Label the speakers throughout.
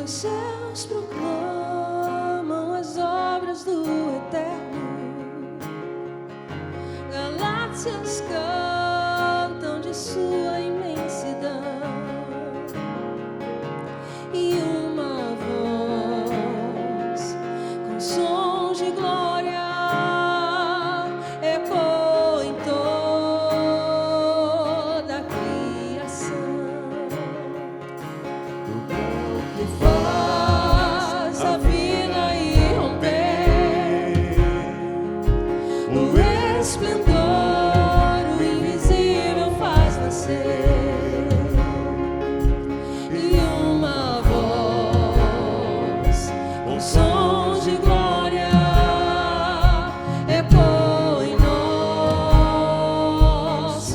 Speaker 1: os céus proclamam as obras do Eterno, galáxias cantam de sua imensidão, e uma voz com sons de glória ecoa em toda a criação. Que faz a vida irromper, o esplendor, o invisível faz nascer, e uma voz com sons de glória ecoa em nosso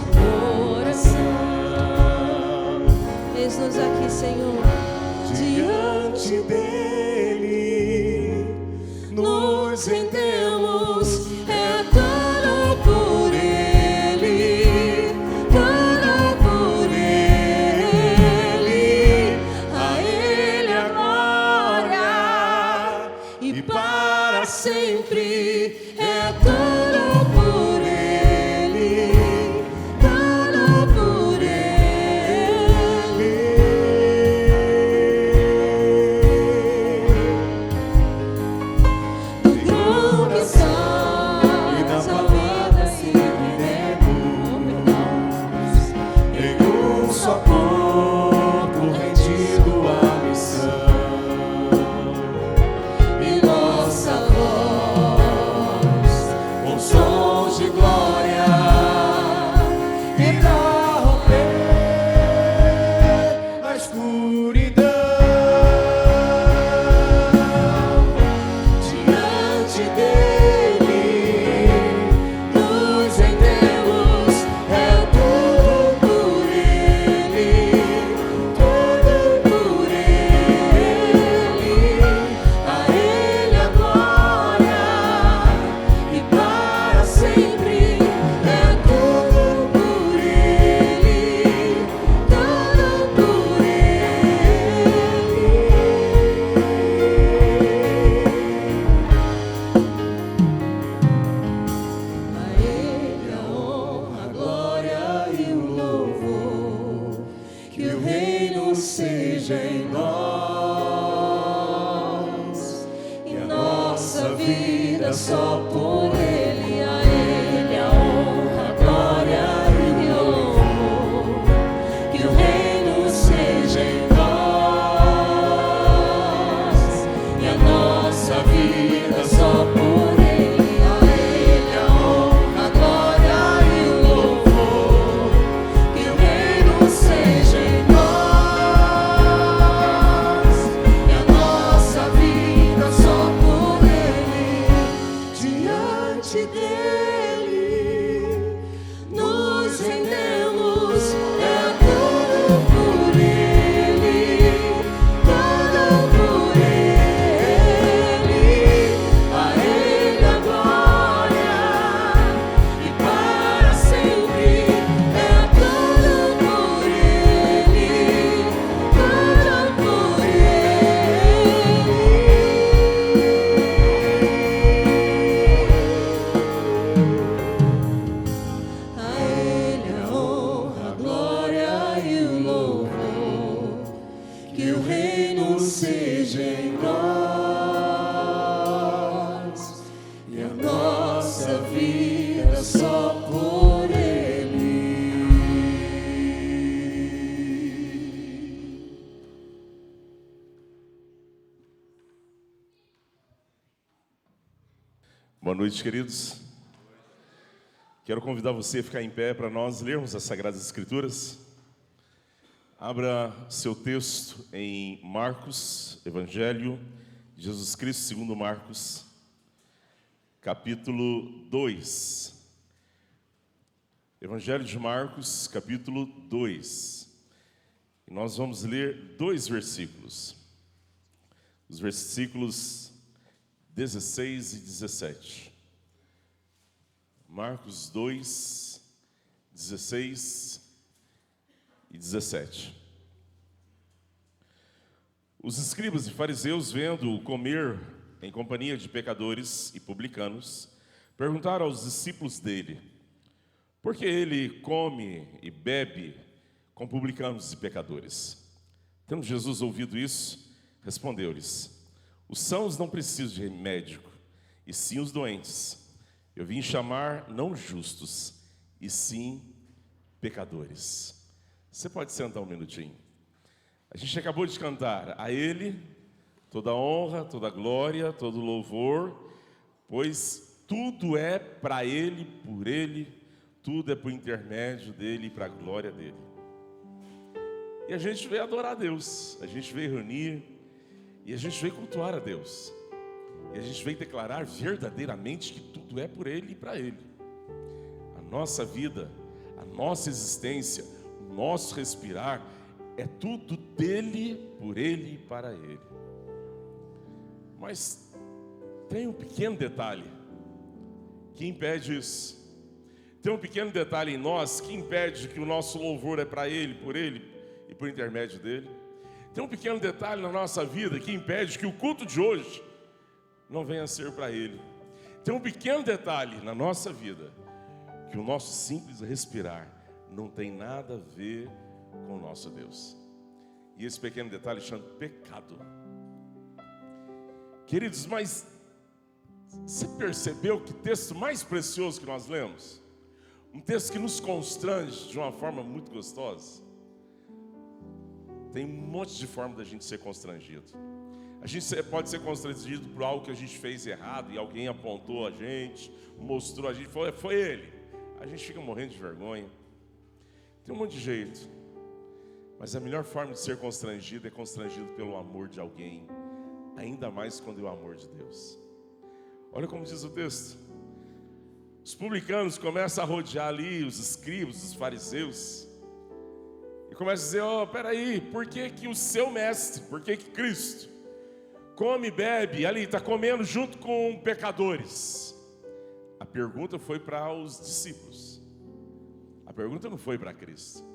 Speaker 1: coração. Eis-nos aqui, Senhor, diante dele nos rendemos, é tudo por ele, tudo por ele, a ele a glória e para sempre, é tudo por ele, tudo por ele. Seja em nós e a nossa vida só por ele, a ele a honra, a glória e o louvor. Que o reino seja em nós e a nossa vida só por ele, a ele a honra, a glória e o louvor. Que o reino seja em nós. Seja em nós e a nossa vida só por ele.
Speaker 2: Boa noite, queridos. Quero convidar você a ficar em pé para nós lermos as Sagradas Escrituras. Abra seu texto em Marcos, Evangelho de Jesus Cristo segundo Marcos, capítulo 2. Evangelho de Marcos, capítulo 2. E nós vamos ler 2 versículos. Os versículos 16 e 17. Marcos 2, 16 e 17. Os escribas e fariseus, vendo-o comer em companhia de pecadores e publicanos, perguntaram aos discípulos dele: por que ele come e bebe com publicanos e pecadores? Tendo Jesus ouvido isso, respondeu-lhes: os sãos não precisam de médico, e sim os doentes. Eu vim chamar não justos, e sim pecadores. Você pode sentar um minutinho. A gente acabou de cantar: a Ele toda honra, toda glória, todo louvor, pois tudo é para Ele, por Ele, tudo é por intermédio dEle e para a glória dEle. E a gente veio adorar a Deus, a gente veio reunir, e a gente veio cultuar a Deus, e a gente veio declarar verdadeiramente que tudo é por Ele e para Ele. A nossa vida, a nossa existência, o nosso respirar, é tudo dEle, por Ele e para Ele. Mas tem um pequeno detalhe que impede isso. Tem um pequeno detalhe em nós que impede que o nosso louvor é para Ele, por Ele e por intermédio dEle. Tem um pequeno detalhe na nossa vida que impede que o culto de hoje não venha a ser para Ele. Tem um pequeno detalhe na nossa vida que o nosso simples respirar não tem nada a ver com o nosso Deus. E esse pequeno detalhe chama pecado. Queridos, mas você percebeu que texto mais precioso que nós lemos? Um texto que nos constrange de uma forma muito gostosa. Tem um monte de forma da gente ser constrangido. A gente pode ser constrangido por algo que a gente fez errado e alguém apontou a gente, mostrou a gente, foi ele. A gente fica morrendo de vergonha. Tem um monte de jeito. Mas a melhor forma de ser constrangido é constrangido pelo amor de alguém, ainda mais quando é o amor de Deus. Olha como diz o texto. Os publicanos começam a rodear ali os escribas, os fariseus, e começam a dizer: peraí, por que que o seu mestre, por que que Cristo come e bebe ali, está comendo junto com pecadores? A pergunta foi para os discípulos, a pergunta não foi para Cristo.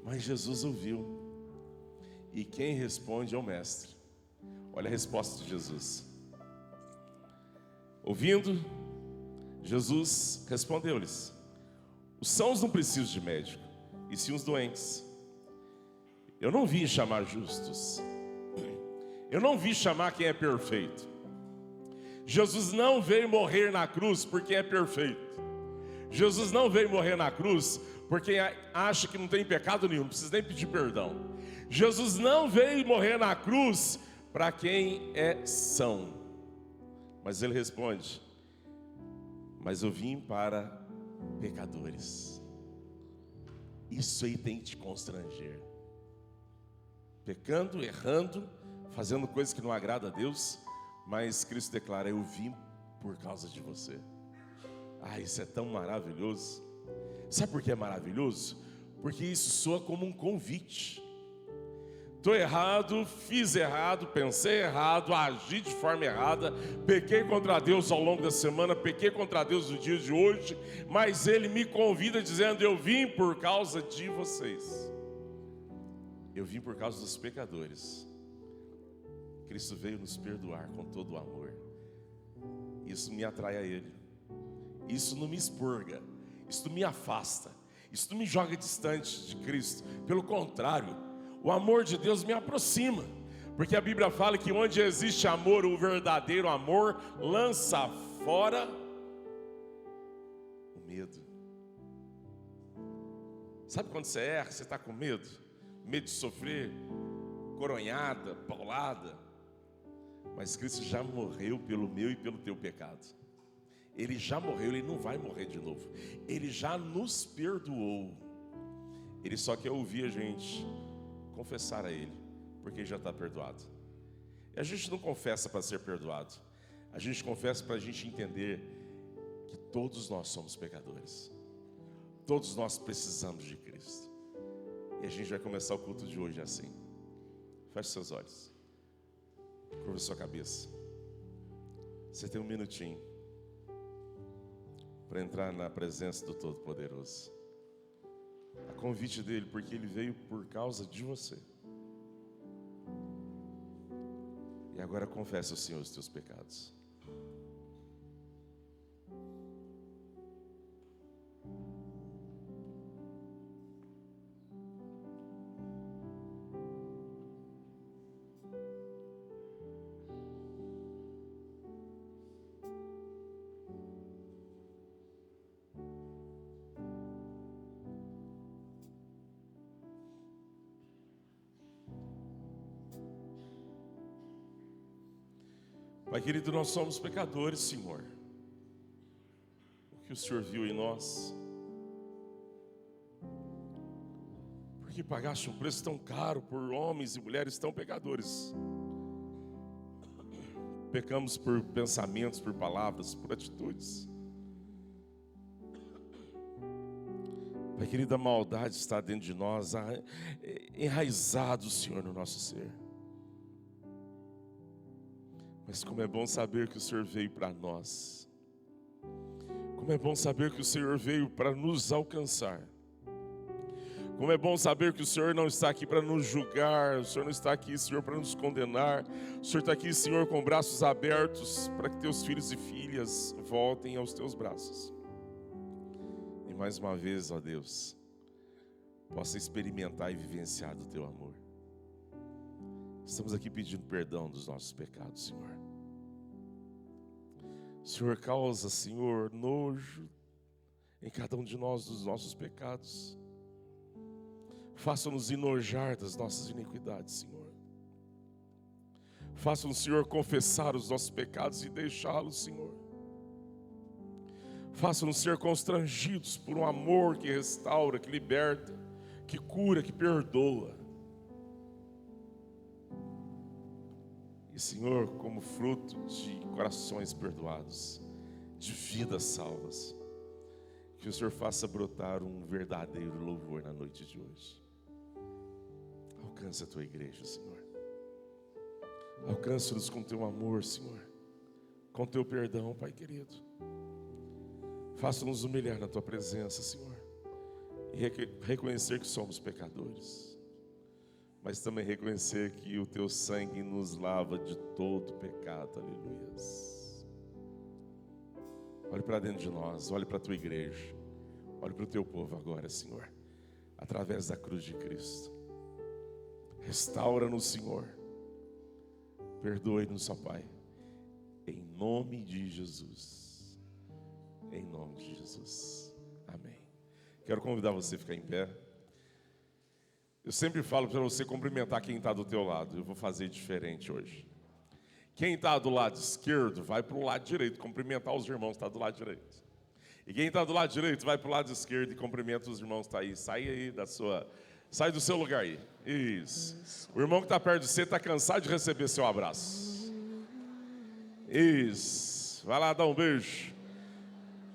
Speaker 2: Mas Jesus ouviu, e quem responde é o mestre. Olha a resposta de Jesus. Ouvindo, Jesus respondeu-lhes: os sãos não precisam de médico, e sim os doentes. Eu não vim chamar justos, eu não vim chamar quem é perfeito. Jesus não veio morrer na cruz por quem é perfeito. Jesus não veio morrer na cruz por quem acha que não tem pecado nenhum, não precisa nem pedir perdão. Jesus não veio morrer na cruz para quem é são. Mas ele responde: mas eu vim para pecadores. Isso aí tem que te constranger. Pecando, errando, fazendo coisas que não agradam a Deus, mas Cristo declara: eu vim por causa de você. Isso é tão maravilhoso. Sabe por que é maravilhoso? Porque isso soa como um convite. Estou errado, fiz errado, pensei errado, agi de forma errada, pequei contra Deus ao longo da semana, pequei contra Deus no dia de hoje, mas Ele me convida dizendo: eu vim por causa de vocês. Eu vim por causa dos pecadores. Cristo veio nos perdoar com todo o amor. Isso me atrai a Ele. Isso não me expurga, isso não me afasta, isso não me joga distante de Cristo. Pelo contrário, o amor de Deus me aproxima, porque a Bíblia fala que onde existe amor, o verdadeiro amor lança fora o medo. Sabe quando você erra, você está com medo? Medo de sofrer coronhada, paulada. Mas Cristo já morreu pelo meu e pelo teu pecado. Ele já morreu, Ele não vai morrer de novo. Ele já nos perdoou. Ele só quer ouvir a gente confessar a Ele, porque já está perdoado. E a gente não confessa para ser perdoado. A gente confessa para a gente entender que todos nós somos pecadores. Todos nós precisamos de Cristo. E a gente vai começar o culto de hoje assim. Feche seus olhos. Curva sua cabeça. Você tem um minutinho para entrar na presença do Todo-Poderoso, a convite dele, porque Ele veio por causa de você. E agora confessa ao Senhor os teus pecados. Pai querido, nós somos pecadores, Senhor. O que o Senhor viu em nós? Porque pagaste um preço tão caro por homens e mulheres tão pecadores. Pecamos por pensamentos, por palavras, por atitudes. Pai querido, a maldade está dentro de nós, enraizado, Senhor, no nosso ser. Mas como é bom saber que o Senhor veio para nós. Como é bom saber que o Senhor veio para nos alcançar. Como é bom saber que o Senhor não está aqui para nos julgar. O Senhor não está aqui, Senhor, para nos condenar. O Senhor está aqui, Senhor, com braços abertos para que teus filhos e filhas voltem aos teus braços. E mais uma vez, ó Deus, possa experimentar e vivenciar do teu amor. Estamos aqui pedindo perdão dos nossos pecados, Senhor. O Senhor causa, Senhor, nojo em cada um de nós dos nossos pecados. Faça-nos enojar das nossas iniquidades, Senhor. Faça-nos, Senhor, confessar os nossos pecados e deixá-los, Senhor. Faça-nos ser constrangidos por um amor que restaura, que liberta, que cura, que perdoa. E, Senhor, como fruto de corações perdoados, de vidas salvas, que o Senhor faça brotar um verdadeiro louvor na noite de hoje. Alcance a tua igreja, Senhor. Alcance-nos com teu amor, Senhor, com teu perdão, Pai querido. Faça-nos humilhar na tua presença, Senhor, e reconhecer que somos pecadores. Mas também reconhecer que o teu sangue nos lava de todo pecado, aleluia. Olhe para dentro de nós, olhe para a tua igreja, olhe para o teu povo agora, Senhor, através da cruz de Cristo. Restaura-nos, Senhor, perdoe-nos, ó Pai, em nome de Jesus, em nome de Jesus, amém. Quero convidar você a ficar em pé. Eu sempre falo para você cumprimentar quem está do teu lado. Eu vou fazer diferente hoje. Quem está do lado esquerdo, vai para o lado direito, cumprimentar os irmãos que estão do lado direito. E quem está do lado direito, vai para o lado esquerdo e cumprimenta os irmãos que estão aí. Sai do seu lugar aí. Isso. O irmão que está perto de você está cansado de receber seu abraço. Isso. Vai lá dar um beijo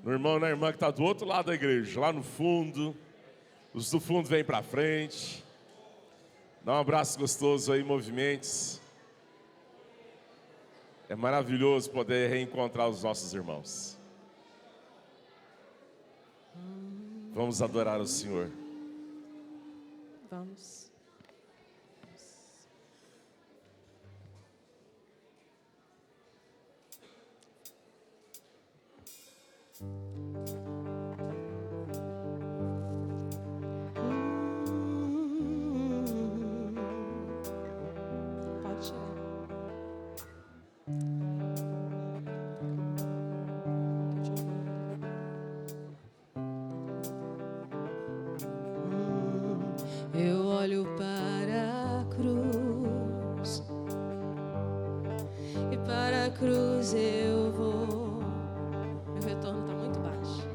Speaker 2: no irmão, na irmã que está do outro lado da igreja, lá no fundo. Os do fundo vêm para frente. Dá um abraço gostoso aí, movimentos. É maravilhoso poder reencontrar os nossos irmãos. Vamos adorar o Senhor.
Speaker 1: Vamos. Eu olho para a cruz e para a cruz eu vou. Meu retorno está muito baixo.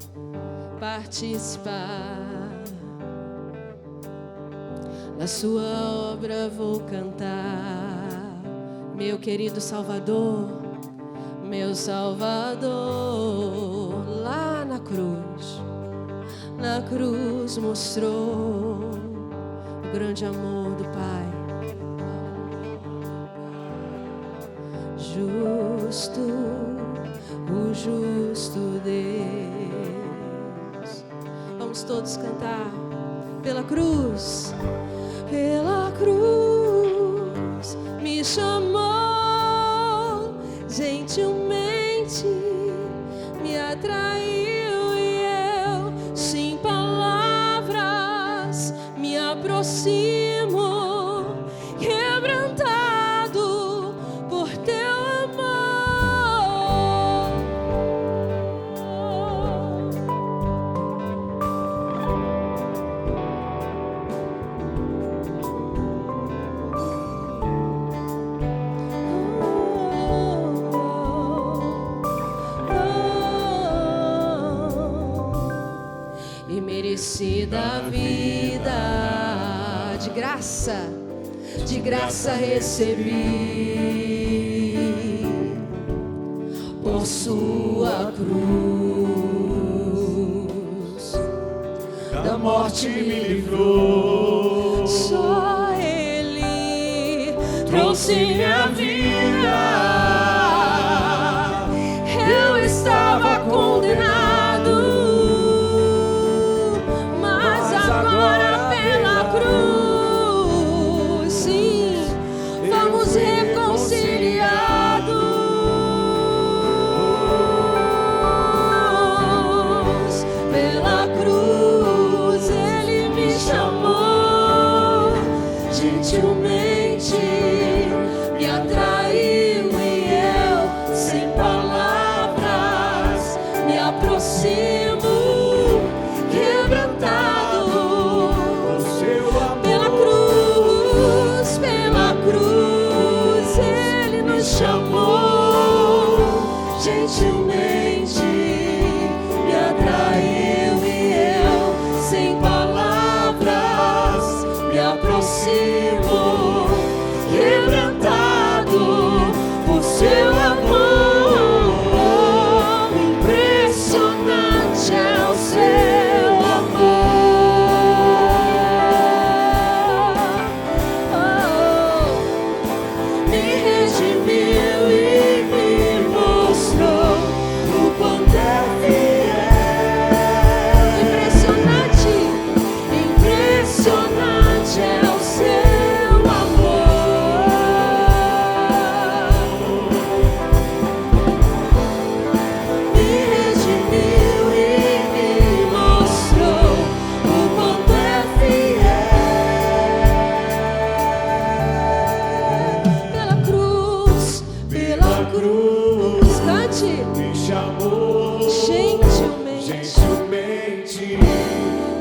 Speaker 1: Participar da sua obra vou cantar. Meu querido Salvador, meu Salvador, lá na cruz mostrou o grande amor do Pai. Justo, o justo Deus. Vamos todos cantar. Pela cruz me chamou. da vida. De graça recebi, por sua cruz, da morte me livrou. Só Ele trouxe minha vida. Eu estava condenado, mas agora pela cruz, sim, fomos reconciliados. Pela cruz Ele me chamou, gentilmente me atraiu e eu, sem palavras, me aproximo, quebrantado por seu amor. Pela cruz Ele nos chamou, gentilmente me atraiu e eu, sem palavras, me aproximo, quebrantado por seu amor. Impressionante é o seu amor. Me redimiu e me mostrou o quanto é fiel. Impressionante, impressionante é o seu amor. Me redimiu e me mostrou o quanto é fiel. Pela cruz, cante,
Speaker 3: me chamou,
Speaker 1: gentilmente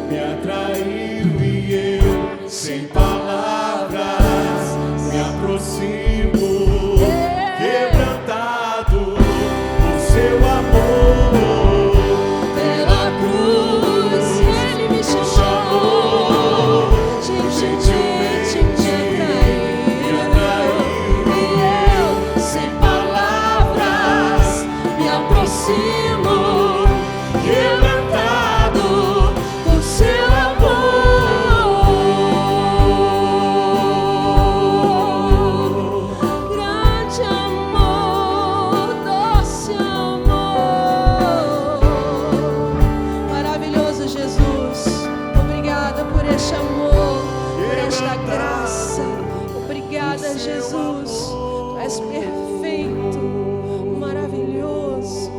Speaker 3: me atraiu e eu, sem palavras, me aproximo, quebrantado por seu amor.
Speaker 1: Pela cruz Ele me chamou, gentilmente me atraiu e eu, sem palavras, me aproximo, quebrantado por seu amor. Grande amor, doce amor, maravilhoso Jesus. Obrigada por este amor, por esta graça. Obrigada, Jesus. Tu és perfeito, maravilhoso.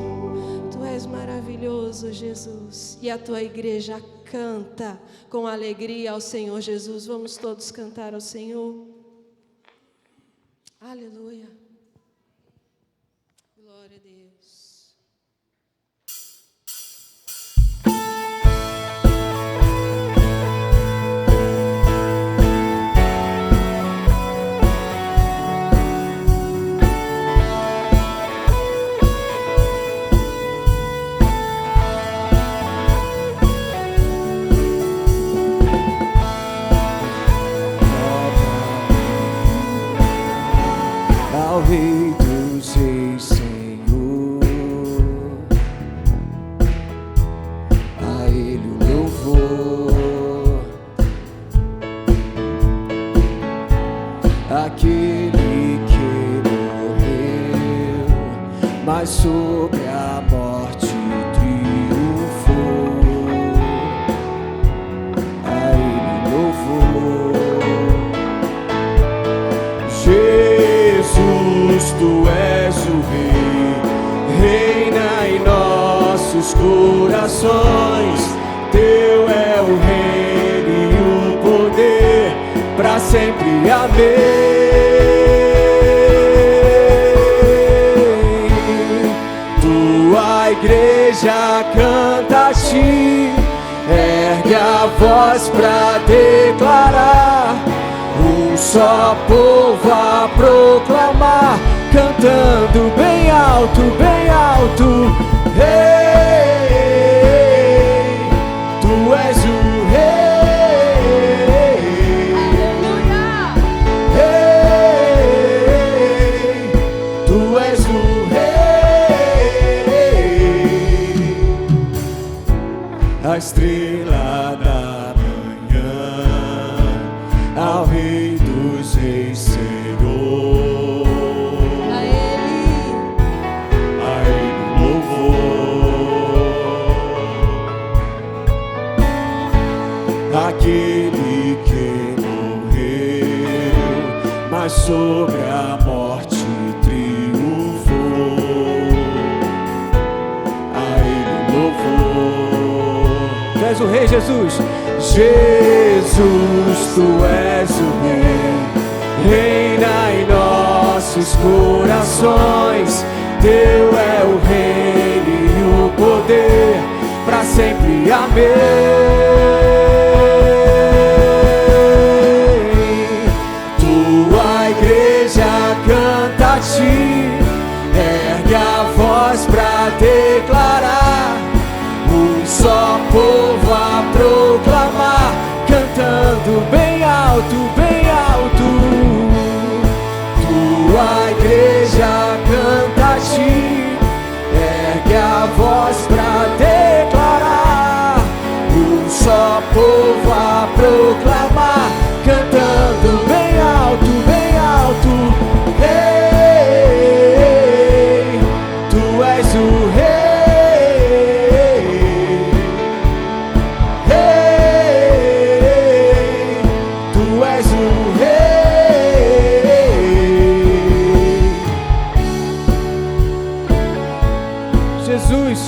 Speaker 1: Tu és maravilhoso, Jesus. E a tua igreja canta com alegria ao Senhor Jesus. Vamos todos cantar ao Senhor. Aleluia. Glória a Deus.
Speaker 3: Ao Rei dos Reis, Senhor, a Ele o louvor, aquele que morreu, mas sobre a morte triunfou, a Ele o louvor. Jesus, Tu és o Rei, reina em nossos corações. Teu é o reino e o poder, pra sempre. Amém. Tua igreja canta a Ti, ergue a voz pra declarar. Um só povo a proclamar, cantando bem alto, bem alto. Rei, Tu és o Rei. estrela da manhã, ao Rei dos Reis, Senhor.
Speaker 1: A Ele
Speaker 3: louvor, aquele que morreu, mas sobre a morte triunfou. A Ele louvor. Tu és o Rei, Jesus. Jesus, Tu és o Rei, reina em nossos corações. Teu é o reino e o poder, pra sempre. Amém. Tua igreja canta a Ti, ergue a voz pra declarar, um só povo a proclamar, cantando bem alto, bem alto. Tua igreja canta a Ti, ergue a voz pra declarar, um só povo a proclamar, cantando bem alto, bem alto. Rei, Tu és o Rei. Rei, Tu és o Rei. Jesus,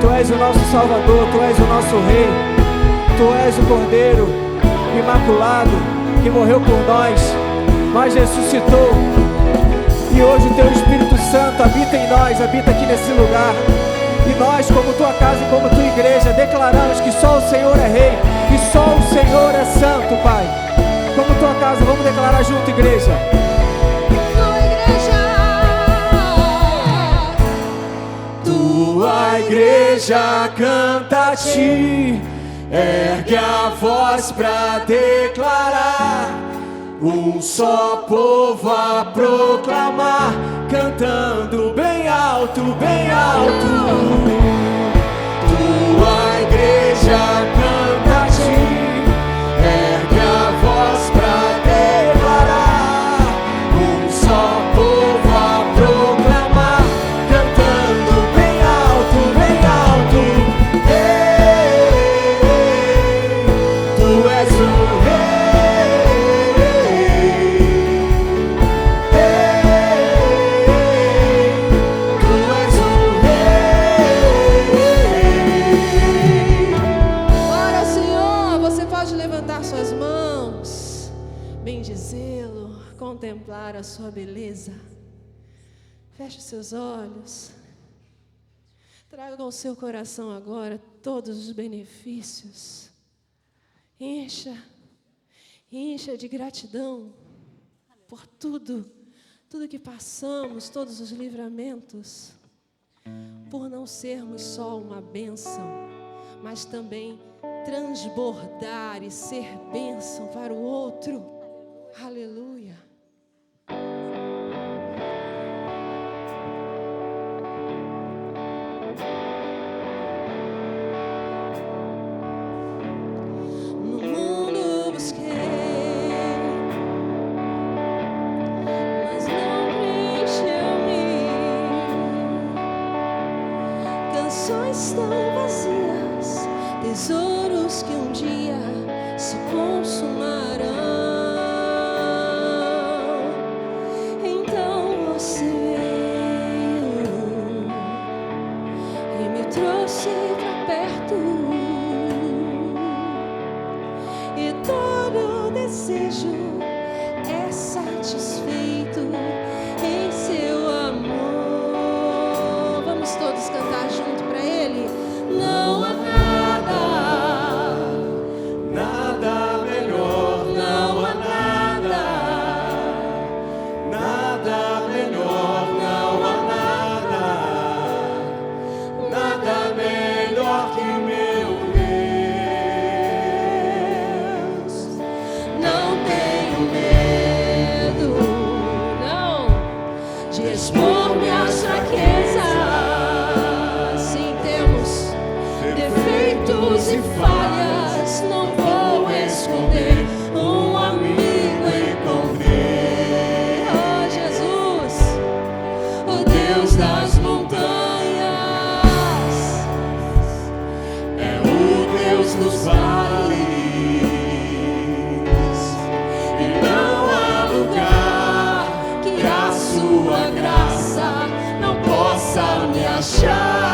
Speaker 3: Tu és o nosso Salvador, Tu és o nosso Rei, Tu és o Cordeiro Imaculado que morreu por nós, mas ressuscitou. E hoje o Teu Espírito Santo habita em nós, habita aqui nesse lugar. E nós, como Tua casa e como Tua igreja, declaramos que só o Senhor é Rei e só o Senhor é Santo, Pai. Como Tua casa, vamos declarar junto, igreja. Tua igreja canta a Ti, ergue a voz pra declarar, um só povo a proclamar, cantando bem alto, bem alto. Tua igreja canta a Ti, ergue a voz pra declarar, um só povo a proclamar, cantando bem alto, bem alto. Tu és o
Speaker 1: contemplar a sua beleza. Feche seus olhos. Traga ao seu coração agora todos os benefícios. Encha de gratidão por tudo que passamos, todos os livramentos, por não sermos só uma bênção, mas também transbordar e ser bênção para o outro. Aleluia. No mundo busquei, mas não preencheu-me. Canções tão vazias, tesouros que um dia se consumarão. Trouxe pra perto e todo desejo é satisfeito em seu amor. Vamos todos cantar junto pra Ele. Não há nada melhor, não há nada melhor, não há nada melhor que meu Deus. Não tenho medo, não, de expor minhas fraquezas. Sim, temos defeitos. de falhas, não vou esconder. Um amigo encontrei. Oh Jesus, o Deus das montanhas, é o Deus dos vales, e não há lugar que a sua graça não possa me achar.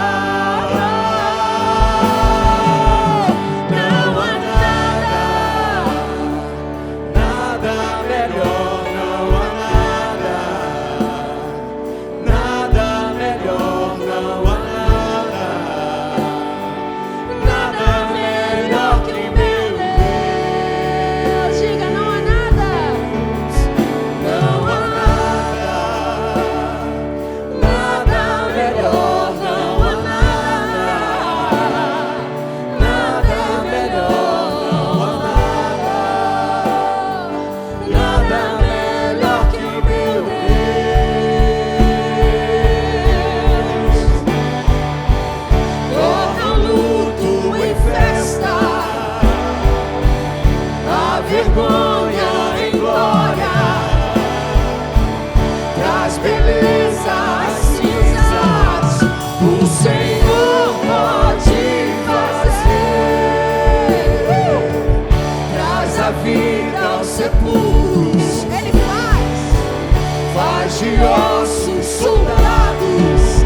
Speaker 1: De ossos, soldados,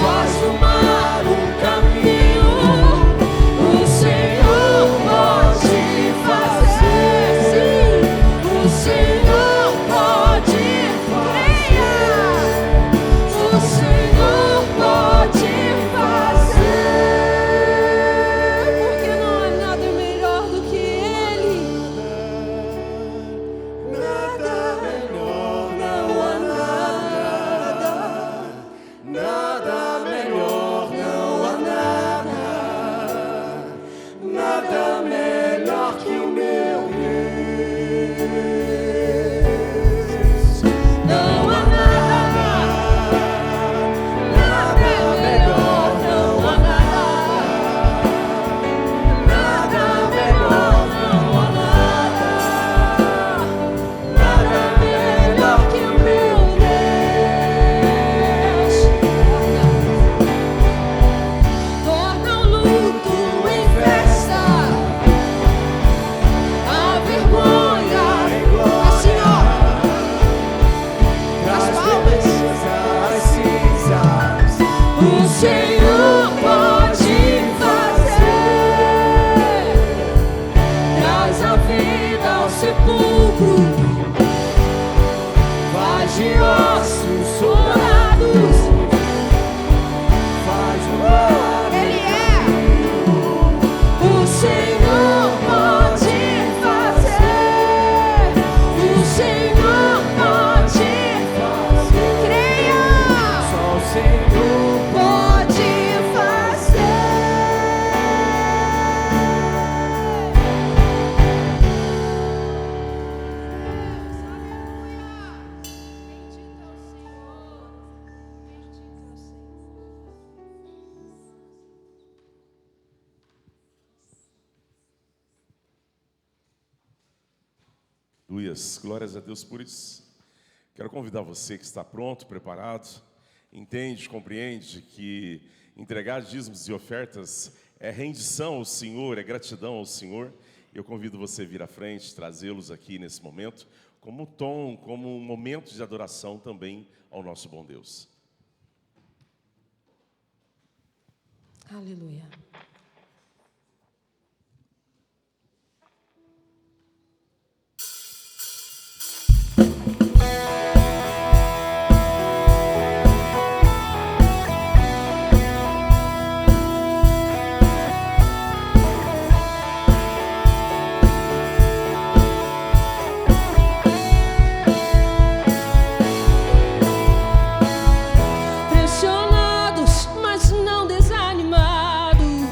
Speaker 1: faz do mar um caminho. O Senhor pode fazer, sim. O Senhor pode criar. O Senhor pode fazer, porque não há nada melhor do que Ele.
Speaker 2: Glórias a Deus por isso. Quero convidar você que está pronto, preparado, entende, compreende que entregar dízimos e ofertas é rendição ao Senhor, é gratidão ao Senhor. Eu convido você a vir à frente, trazê-los aqui nesse momento, como um tom, como um momento de adoração também ao nosso bom Deus.
Speaker 1: Aleluia. Pressionados, mas não desanimados.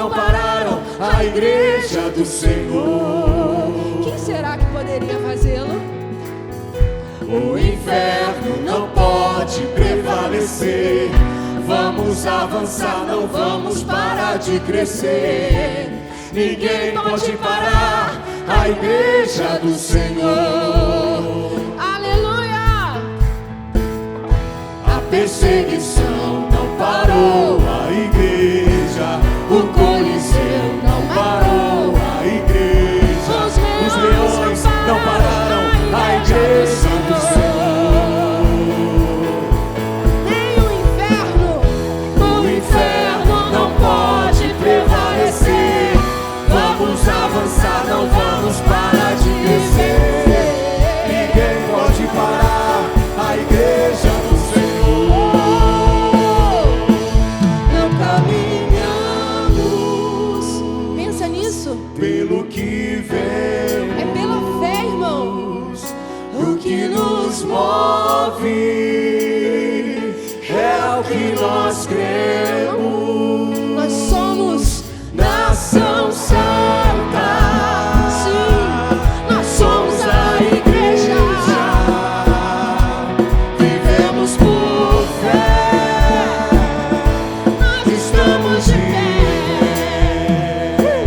Speaker 3: não pararam a igreja do Senhor.
Speaker 1: Quem será que poderia fazê-lo?
Speaker 3: O inferno não pode prevalecer. Vamos avançar, não vamos parar de crescer. Ninguém pode parar a igreja do Senhor.
Speaker 1: Aleluia!
Speaker 3: A perseguição não parou a igreja. O Coliseu não parou a igreja. Os leões não pararam a igreja do Senhor.
Speaker 1: Nem o inferno
Speaker 3: Não pode prevalecer. Vamos avançar, não vamos parar de crescer. Ninguém pode parar a igreja do Senhor.
Speaker 1: não caminhamos. Pensa nisso.
Speaker 3: Pelo que vemos,
Speaker 1: É pela fé, irmão.
Speaker 3: o que nos move é o que nós cremos.
Speaker 1: Nós somos
Speaker 3: Nação Santa,
Speaker 1: Sim, nós somos a igreja.
Speaker 3: vivemos por fé,
Speaker 1: Nós
Speaker 3: estamos de pé.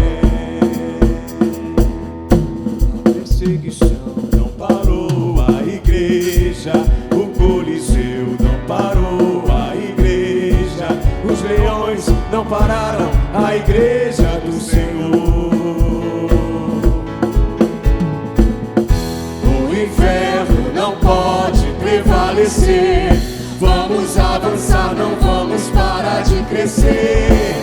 Speaker 3: A perseguição não parou a igreja, o Coliseu não parou a igreja, os leões não pararam a igreja do Senhor. O inferno não pode prevalecer. Vamos avançar, não vamos parar de crescer.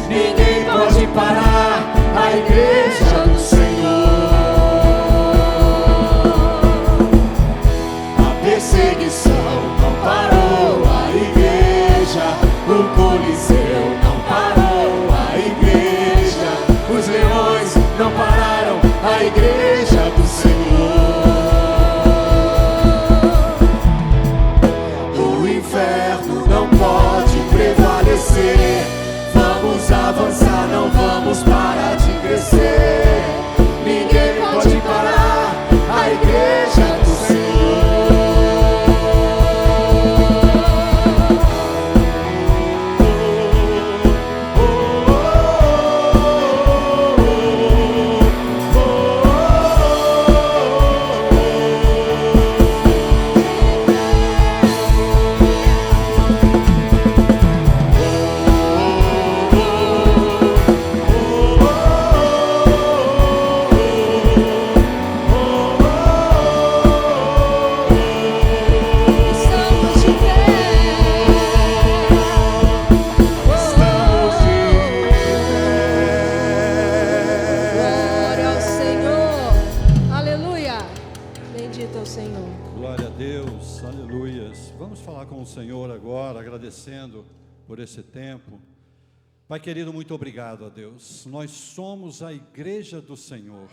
Speaker 3: Ninguém pode parar a igreja do Senhor. A perseguição não parou a igreja, o Coliseu não parou a igreja, os leões não pararam a igreja do Senhor. O inferno não pode prevalecer. Vamos avançar, não vamos parar de crescer. Ninguém pode parar a igreja do
Speaker 1: Estamos de pé. Glória ao Senhor. Aleluia. Bendito é o Senhor.
Speaker 4: Glória a Deus, aleluias. Vamos falar com o Senhor agora, agradecendo por esse tempo. Pai querido, muito obrigado a Deus. Nós somos a igreja do Senhor.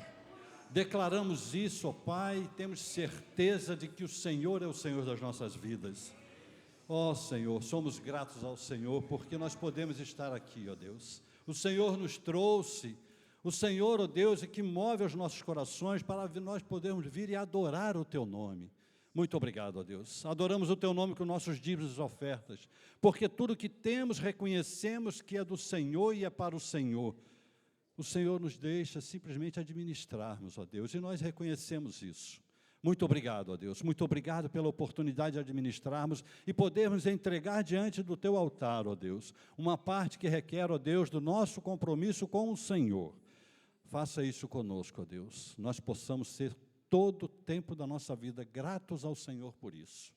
Speaker 4: Declaramos isso, ó Pai, temos certeza de que o Senhor é o Senhor das nossas vidas. Ó Senhor, somos gratos ao Senhor porque nós podemos estar aqui, ó Deus. O Senhor nos trouxe, o Senhor, ó Deus, é que move os nossos corações para nós podermos vir e adorar o Teu nome. Muito obrigado, ó Deus. Adoramos o Teu nome com nossos dízimos e ofertas, porque tudo que temos reconhecemos que é do Senhor e é para o Senhor. O Senhor nos deixa simplesmente administrarmos, ó Deus, e nós reconhecemos isso. Muito obrigado, ó Deus. Muito obrigado pela oportunidade de administrarmos e podermos entregar diante do Teu altar, ó Deus, uma parte que requer, ó Deus, do nosso compromisso com o Senhor. Faça isso conosco, ó Deus. Nós possamos ser todo o tempo da nossa vida gratos ao Senhor por isso.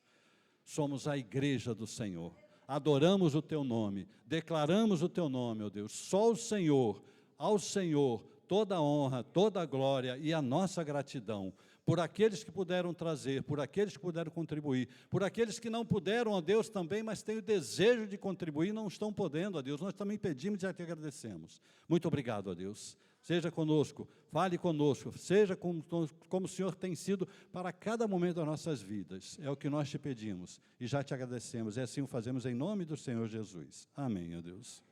Speaker 4: Somos a igreja do Senhor. Adoramos o Teu nome, declaramos o Teu nome, ó Deus. Só o Senhor, ao Senhor, toda a honra, toda a glória e a nossa gratidão por aqueles que puderam trazer, por aqueles que puderam contribuir, por aqueles que não puderam, ó Deus, também, mas têm o desejo de contribuir e não estão podendo, ó Deus. Nós também pedimos e te agradecemos. Muito obrigado, ó Deus. Seja conosco, fale conosco, seja como o Senhor tem sido para cada momento das nossas vidas. É o que nós te pedimos e já te agradecemos. E assim o fazemos em nome do Senhor Jesus. Amém, ó Deus.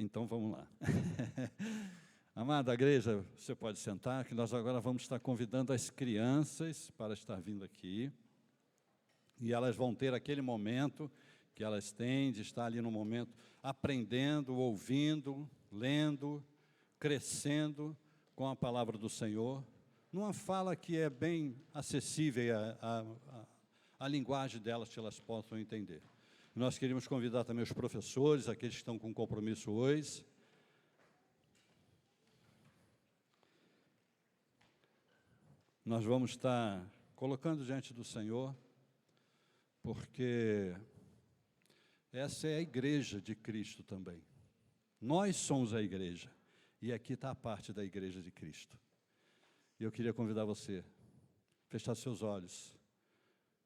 Speaker 4: Então vamos lá. Amada igreja, você pode sentar, que nós agora vamos estar convidando as crianças para estar vindo aqui. E elas vão ter aquele momento que elas têm de estar ali no momento aprendendo, ouvindo, lendo, crescendo com a palavra do Senhor, numa fala que é bem acessível à linguagem delas, que elas possam entender. Nós queríamos convidar também os professores, aqueles que estão com compromisso hoje. Nós vamos estar colocando diante do Senhor, porque essa é a igreja de Cristo também. Nós somos a igreja, e aqui está a parte da igreja de Cristo. E eu queria convidar você a fechar seus olhos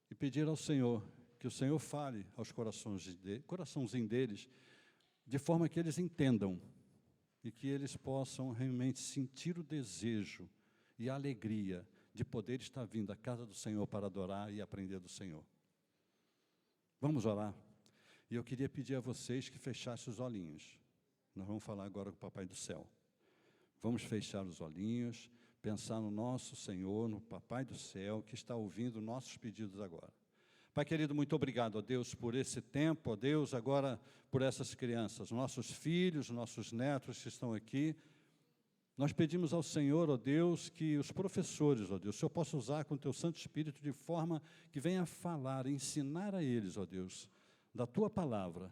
Speaker 4: e pedir ao Senhor que o Senhor fale aos coraçãozinho deles, de forma que eles entendam e que eles possam realmente sentir o desejo e a alegria de poder estar vindo à casa do Senhor para adorar e aprender do Senhor. Vamos orar? E eu queria pedir a vocês que fechassem os olhinhos. Nós vamos falar agora com o Papai do Céu. Vamos fechar os olhinhos, pensar no nosso Senhor, no Papai do Céu, que está ouvindo nossos pedidos agora. Pai querido, muito obrigado, ó Deus, por esse tempo, ó Deus, agora por essas crianças, nossos filhos, nossos netos que estão aqui. Nós pedimos ao Senhor, ó Deus, que os professores, ó Deus, o Senhor possa usar com o Teu Santo Espírito de forma que venha falar, ensinar a eles, ó Deus, da Tua palavra,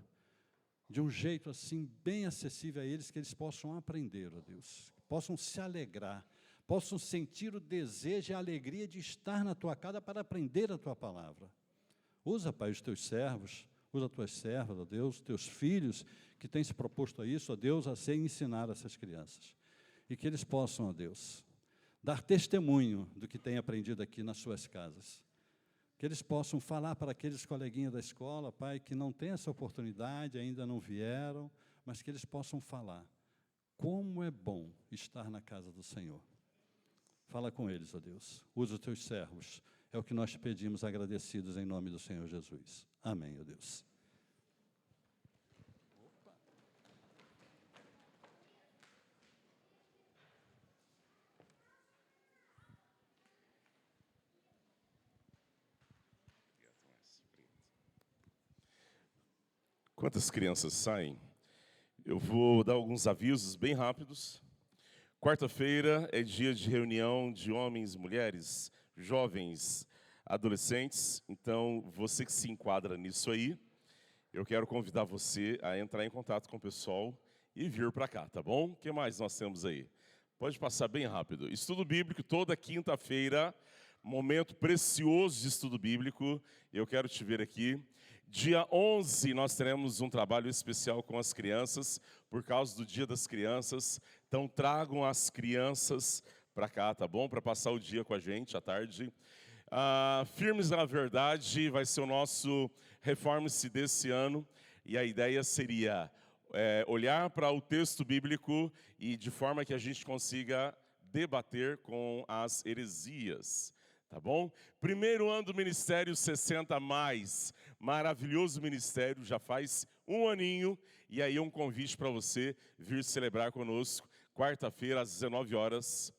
Speaker 4: de um jeito assim, bem acessível a eles, que eles possam aprender, ó Deus, possam se alegrar, possam sentir o desejo e a alegria de estar na Tua casa para aprender a Tua palavra. Usa, Pai, os Teus servos, usa as Tuas servas, ó Deus, Teus filhos, que têm se proposto a isso, ó Deus, a ser ensinar essas crianças. E que eles possam, ó Deus, dar testemunho do que têm aprendido aqui nas suas casas. Que eles possam falar para aqueles coleguinhas da escola, Pai, que não têm essa oportunidade, ainda não vieram, mas que eles possam falar. Como é bom estar na casa do Senhor. Fala com eles, ó Deus. Usa os Teus servos. É o que nós te pedimos, agradecidos em nome do Senhor Jesus. Amém, ó Deus.
Speaker 2: Quantas crianças saem? Eu vou dar alguns avisos bem rápidos. Quarta-feira é dia de reunião de homens, mulheres, jovens, adolescentes. Então, você que se enquadra nisso aí, eu quero convidar você a entrar em contato com o pessoal e vir para cá, tá bom? O que mais nós temos aí? Pode passar bem rápido. Estudo bíblico toda quinta-feira, momento precioso de estudo bíblico. Eu quero te ver aqui. Dia 11 nós teremos um trabalho especial com as crianças, por causa do Dia das Crianças. Então tragam as crianças para cá, tá bom? Para passar o dia com a gente à tarde. Firmes na Verdade vai ser o nosso Reforme-se desse ano. E a ideia seria olhar para o texto bíblico e de forma que a gente consiga debater com as heresias. Tá bom? Primeiro ano do Ministério 60+, maravilhoso ministério, já faz um aninho, e aí um convite para você vir celebrar conosco, quarta-feira às 19 horas.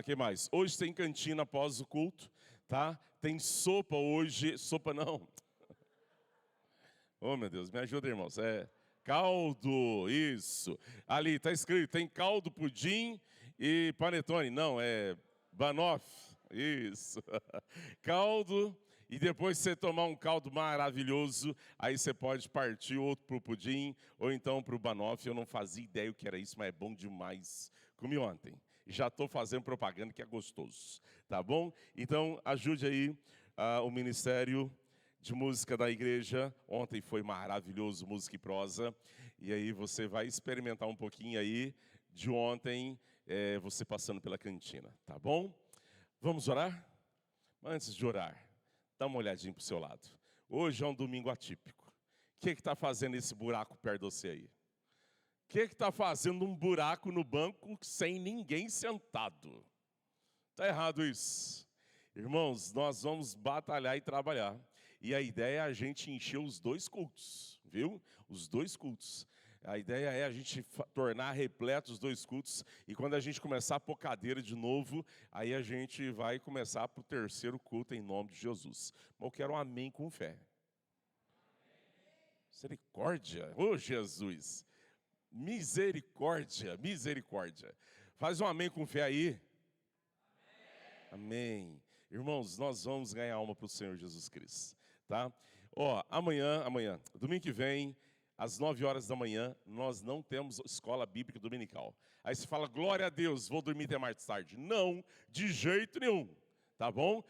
Speaker 2: Que mais? Hoje tem cantina após o culto, tá? Tem sopa hoje, sopa não. Oh meu Deus, me ajuda irmãos, caldo, isso. Ali está escrito, tem caldo, pudim e panetone, não, é banoffee. Isso, caldo, e depois você tomar um caldo maravilhoso, aí você pode partir outro para o pudim, ou então para o banoffee. Eu não fazia ideia o que era isso, mas é bom demais. Comi ontem, já estou fazendo propaganda que é gostoso, tá bom? Então ajude aí o Ministério de Música da igreja. Ontem foi maravilhoso, música e prosa, e aí você vai experimentar um pouquinho aí de ontem, você passando pela cantina, tá bom? Vamos orar? Mas antes de orar, dá uma olhadinha para o seu lado. Hoje é um domingo atípico. O que está fazendo esse buraco perto de você aí? O que está fazendo um buraco no banco sem ninguém sentado? Está errado isso. Irmãos, nós vamos batalhar e trabalhar. E a ideia é a gente encher os dois cultos, viu? Os dois cultos. A ideia é a gente tornar repletos os 2 cultos, e quando a gente começar a pôr cadeira de novo, aí a gente vai começar para o 3º culto em nome de Jesus. Mas eu quero um amém com fé. Misericórdia, ô Jesus, misericórdia, misericórdia. Faz um amém com fé aí. Amém. Irmãos, nós vamos ganhar alma para o Senhor Jesus Cristo, tá? Amanhã, domingo que vem, às 9 horas da manhã, nós não temos escola bíblica dominical. Aí você fala, glória a Deus, vou dormir até mais tarde. Não, de jeito nenhum, tá bom?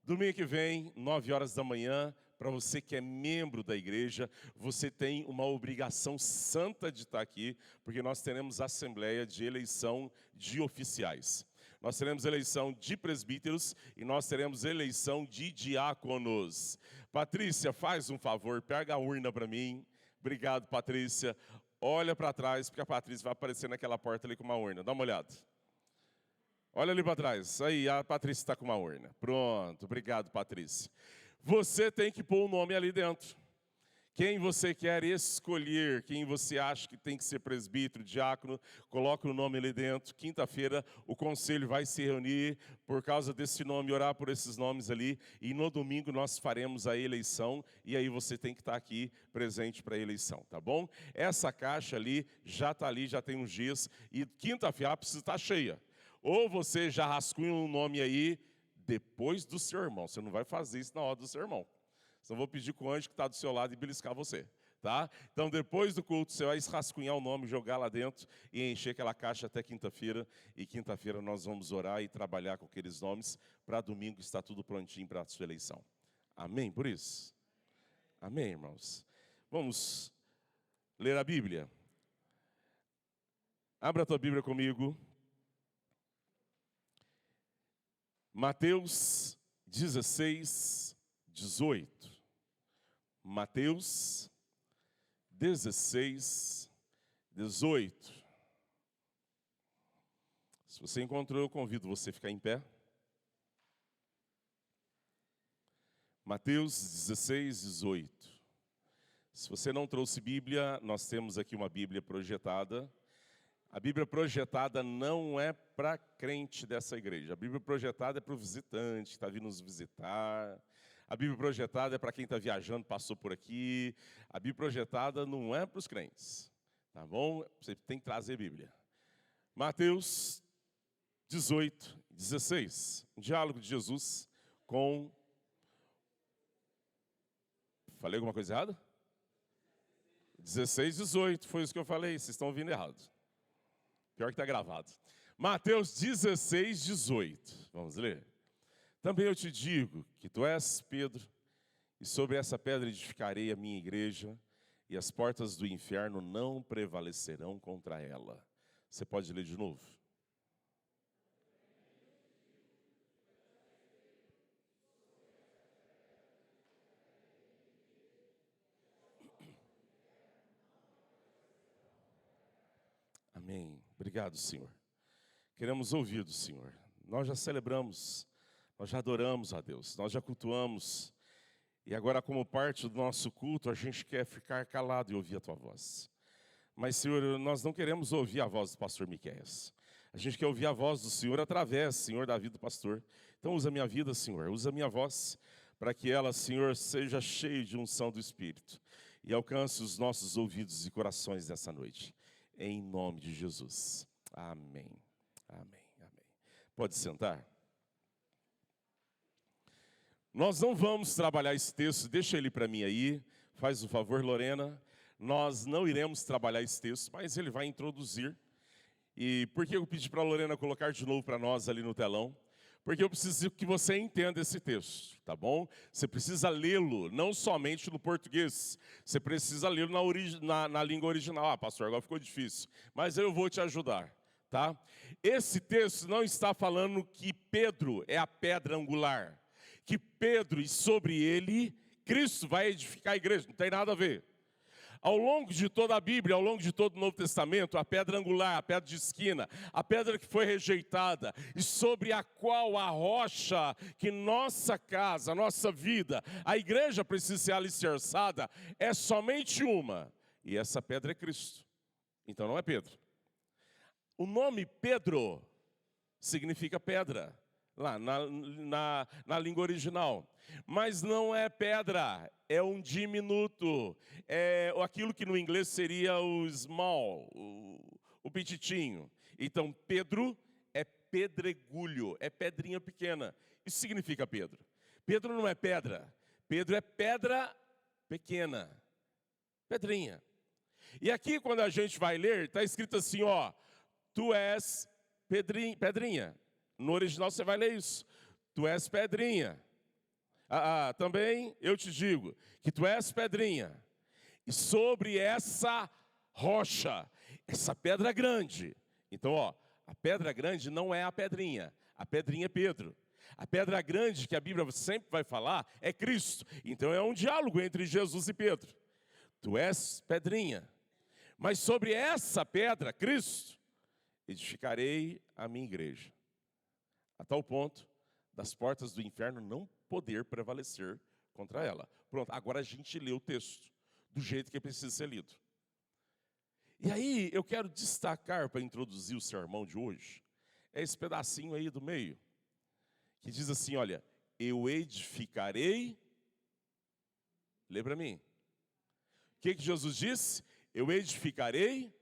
Speaker 2: Domingo que vem, 9 horas da manhã, para você que é membro da igreja, você tem uma obrigação santa de estar aqui, porque nós teremos assembleia de eleição de oficiais. Nós teremos eleição de presbíteros e nós teremos eleição de diáconos. Patrícia, faz um favor, pega a urna para mim. Obrigado, Patrícia. Olha para trás, porque a Patrícia vai aparecer naquela porta ali com uma urna. Dá uma olhada. Olha ali para trás. Aí, a Patrícia está com uma urna. Pronto, obrigado, Patrícia. Você tem que pôr o nome ali dentro. Quem você quer escolher, quem você acha que tem que ser presbítero, diácono, coloca o nome ali dentro. Quinta-feira o conselho vai se reunir por causa desse nome, orar por esses nomes ali. E no domingo nós faremos a eleição e aí você tem que estar aqui presente para a eleição, tá bom? Essa caixa ali já está ali, já tem uns dias e quinta-feira precisa estar cheia. Ou você já rascunha um nome aí depois do sermão. Você não vai fazer isso na hora do sermão. Senão eu vou pedir com o anjo que está do seu lado e beliscar você, tá? Então, depois do culto, você vai rascunhar o nome, jogar lá dentro e encher aquela caixa até quinta-feira. E quinta-feira nós vamos orar e trabalhar com aqueles nomes para domingo estar tudo prontinho para a sua eleição. Amém por isso? Amém, irmãos? Vamos ler a Bíblia. Abra a tua Bíblia comigo. Mateus 16, 18. Mateus 16, 18. Se você encontrou, eu convido você a ficar em pé. Mateus 16, 18. Se você não trouxe Bíblia, nós temos aqui uma Bíblia projetada. A Bíblia projetada não é para crente dessa igreja. A Bíblia projetada é para o visitante que está vindo nos visitar. A Bíblia projetada é para quem está viajando, passou por aqui. A Bíblia projetada não é para os crentes, tá bom? Você tem que trazer a Bíblia. Mateus 18, 16. Um diálogo de Jesus com... Falei alguma coisa errada? 16, 18. Foi isso que eu falei. Vocês estão ouvindo errado. Pior que está gravado. Mateus 16, 18. Vamos ler? Também eu te digo que tu és Pedro, e sobre essa pedra edificarei a minha igreja, e as portas do inferno não prevalecerão contra ela. Você pode ler de novo? Amém. Obrigado, Senhor. Queremos ouvir do Senhor. Nós já celebramos, nós já adoramos a Deus, nós já cultuamos. E agora, como parte do nosso culto, a gente quer ficar calado e ouvir a Tua voz. Mas, Senhor, nós não queremos ouvir a voz do pastor Miqueias. A gente quer ouvir a voz do Senhor através, Senhor, da vida do pastor. Então, usa a minha vida, Senhor, usa a minha voz, para que ela, Senhor, seja cheia de unção do Espírito e alcance os nossos ouvidos e corações nessa noite. Em nome de Jesus. Amém. Amém. Amém. Pode sentar. Nós não vamos trabalhar esse texto, deixa ele para mim aí, faz o favor, Lorena. Nós não iremos trabalhar esse texto, mas ele vai introduzir. E por que eu pedi para a Lorena colocar de novo para nós ali no telão? Porque eu preciso que você entenda esse texto, tá bom? Você precisa lê-lo, não somente no português. Você precisa lê-lo na língua original. Ah, pastor, agora ficou difícil. Mas eu vou te ajudar, tá? Esse texto não está falando que Pedro é a pedra angular. Que Pedro e sobre ele, Cristo vai edificar a igreja. Não tem nada a ver. Ao longo de toda a Bíblia, ao longo de todo o Novo Testamento, a pedra angular, a pedra de esquina, a pedra que foi rejeitada e sobre a qual a rocha que nossa casa, nossa vida, a igreja precisa ser alicerçada, é somente uma. E essa pedra é Cristo. Então não é Pedro. O nome Pedro significa pedra, lá na língua original. Mas não é pedra, é um diminuto. É aquilo que no inglês seria o small, o petitinho. Então Pedro é pedregulho, é pedrinha pequena. Isso significa Pedro. Pedro não é pedra, Pedro é pedra pequena, pedrinha. E aqui quando a gente vai ler, está escrito assim, ó, tu és pedrinha. No original você vai ler isso. Tu és pedrinha. Também eu te digo que tu és pedrinha. E sobre essa rocha, essa pedra grande. Então, ó, a pedra grande não é a pedrinha é Pedro. A pedra grande que a Bíblia sempre vai falar é Cristo. Então é um diálogo entre Jesus e Pedro. Tu és pedrinha. Mas sobre essa pedra, Cristo, edificarei a minha igreja. A tal ponto das portas do inferno não poder prevalecer contra ela. Pronto, agora a gente lê o texto do jeito que precisa ser lido. E aí eu quero destacar para introduzir o sermão de hoje, é esse pedacinho aí do meio, que diz assim, olha, eu edificarei, lê para mim. O que Jesus disse? Eu edificarei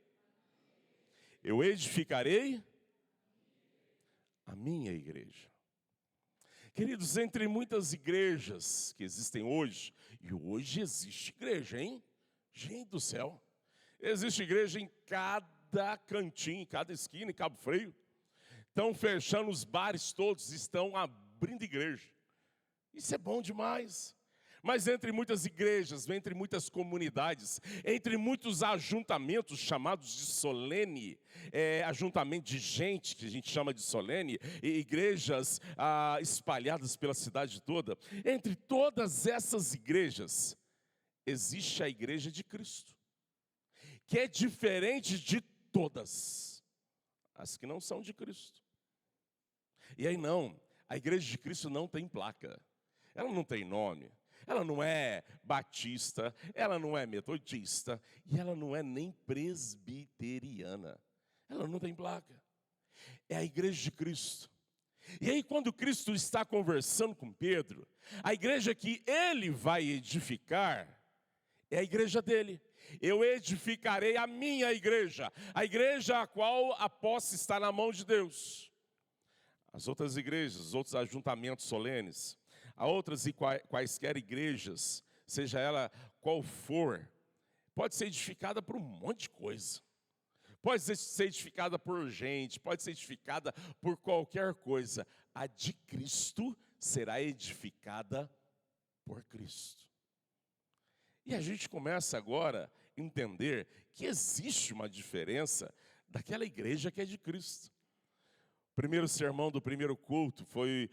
Speaker 2: a minha igreja. Queridos, entre muitas igrejas que existem hoje, e hoje existe igreja, hein? Gente do céu, existe igreja em cada cantinho, em cada esquina, em Cabo Frio. Estão fechando os bares todos, estão abrindo igreja. Isso é bom demais. Mas entre muitas igrejas, entre muitas comunidades, entre muitos ajuntamentos chamados de solene, ajuntamento de gente que a gente chama de solene, e igrejas espalhadas pela cidade toda, entre todas essas igrejas, existe a igreja de Cristo, que é diferente de todas as que não são de Cristo. E aí não, a igreja de Cristo não tem placa, ela não tem nome. Ela não é batista, ela não é metodista, e ela não é nem presbiteriana. Ela não tem placa. É a igreja de Cristo. E aí quando Cristo está conversando com Pedro, a igreja que ele vai edificar é a igreja dele. Eu edificarei a minha igreja, a igreja a qual a posse está na mão de Deus. As outras igrejas, os outros ajuntamentos solenes, há outras e quaisquer igrejas, seja ela qual for, pode ser edificada por um monte de coisa. Pode ser edificada por gente, pode ser edificada por qualquer coisa. A de Cristo será edificada por Cristo. E a gente começa agora a entender que existe uma diferença daquela igreja que é de Cristo. O primeiro sermão do primeiro culto foi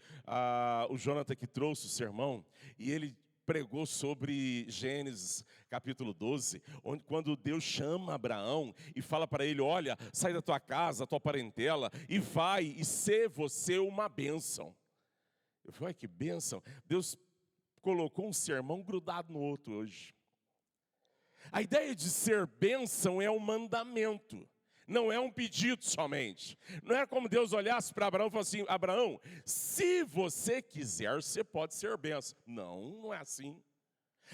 Speaker 2: o Jonathan que trouxe o sermão, e ele pregou sobre Gênesis capítulo 12, onde quando Deus chama Abraão e fala para ele, olha, sai da tua casa, da tua parentela, e vai e ser você uma bênção. Eu falei, que bênção. Deus colocou um sermão grudado no outro hoje. A ideia de ser bênção é um mandamento. Não é um pedido somente. Não é como Deus olhasse para Abraão e falasse assim, Abraão, se você quiser, você pode ser bênção. Não é assim.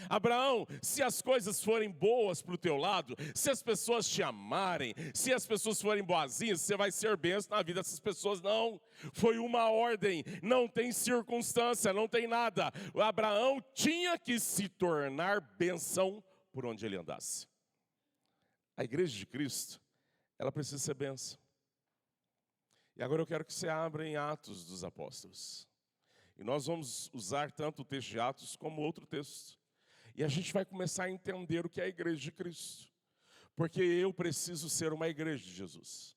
Speaker 2: Abraão, se as coisas forem boas para o teu lado, se as pessoas te amarem, se as pessoas forem boazinhas, você vai ser bênção na vida dessas pessoas. Não, foi uma ordem, não tem circunstância, não tem nada. O Abraão tinha que se tornar bênção por onde ele andasse. A igreja de Cristo, ela precisa ser bênção. E agora eu quero que você abra em Atos dos Apóstolos. E nós vamos usar tanto o texto de Atos como outro texto. E a gente vai começar a entender o que é a igreja de Cristo. Porque eu preciso ser uma igreja de Jesus.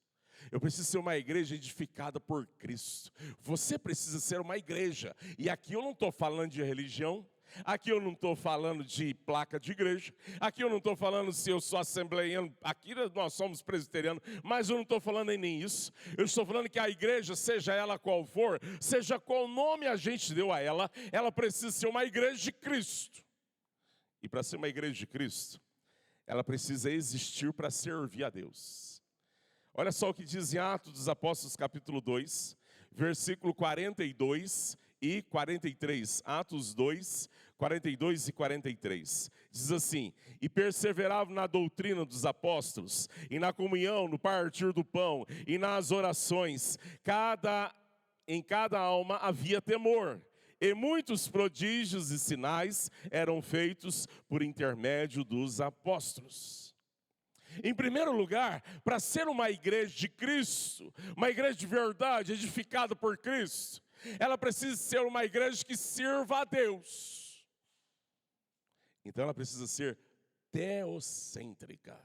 Speaker 2: Eu preciso ser uma igreja edificada por Cristo. Você precisa ser uma igreja. E aqui eu não estou falando de religião. Aqui eu não estou falando de placa de igreja. Aqui eu não estou falando se eu sou assembleiano. Aqui nós somos presbiterianos. Mas eu não estou falando nem isso. Eu estou falando que a igreja, seja ela qual for, seja qual nome a gente deu a ela, ela precisa ser uma igreja de Cristo. E para ser uma igreja de Cristo, ela precisa existir para servir a Deus. Olha só o que diz em Atos dos Apóstolos, capítulo 2, versículo 42 e 43. Atos 2, 42 e 43. Diz assim: e perseveravam na doutrina dos apóstolos, e na comunhão, no partir do pão, e nas orações. Em cada alma havia temor. E muitos prodígios e sinais eram feitos por intermédio dos apóstolos. Em primeiro lugar, para ser uma igreja de Cristo, uma igreja de verdade, edificada por Cristo, ela precisa ser uma igreja que sirva a Deus. Então ela precisa ser teocêntrica.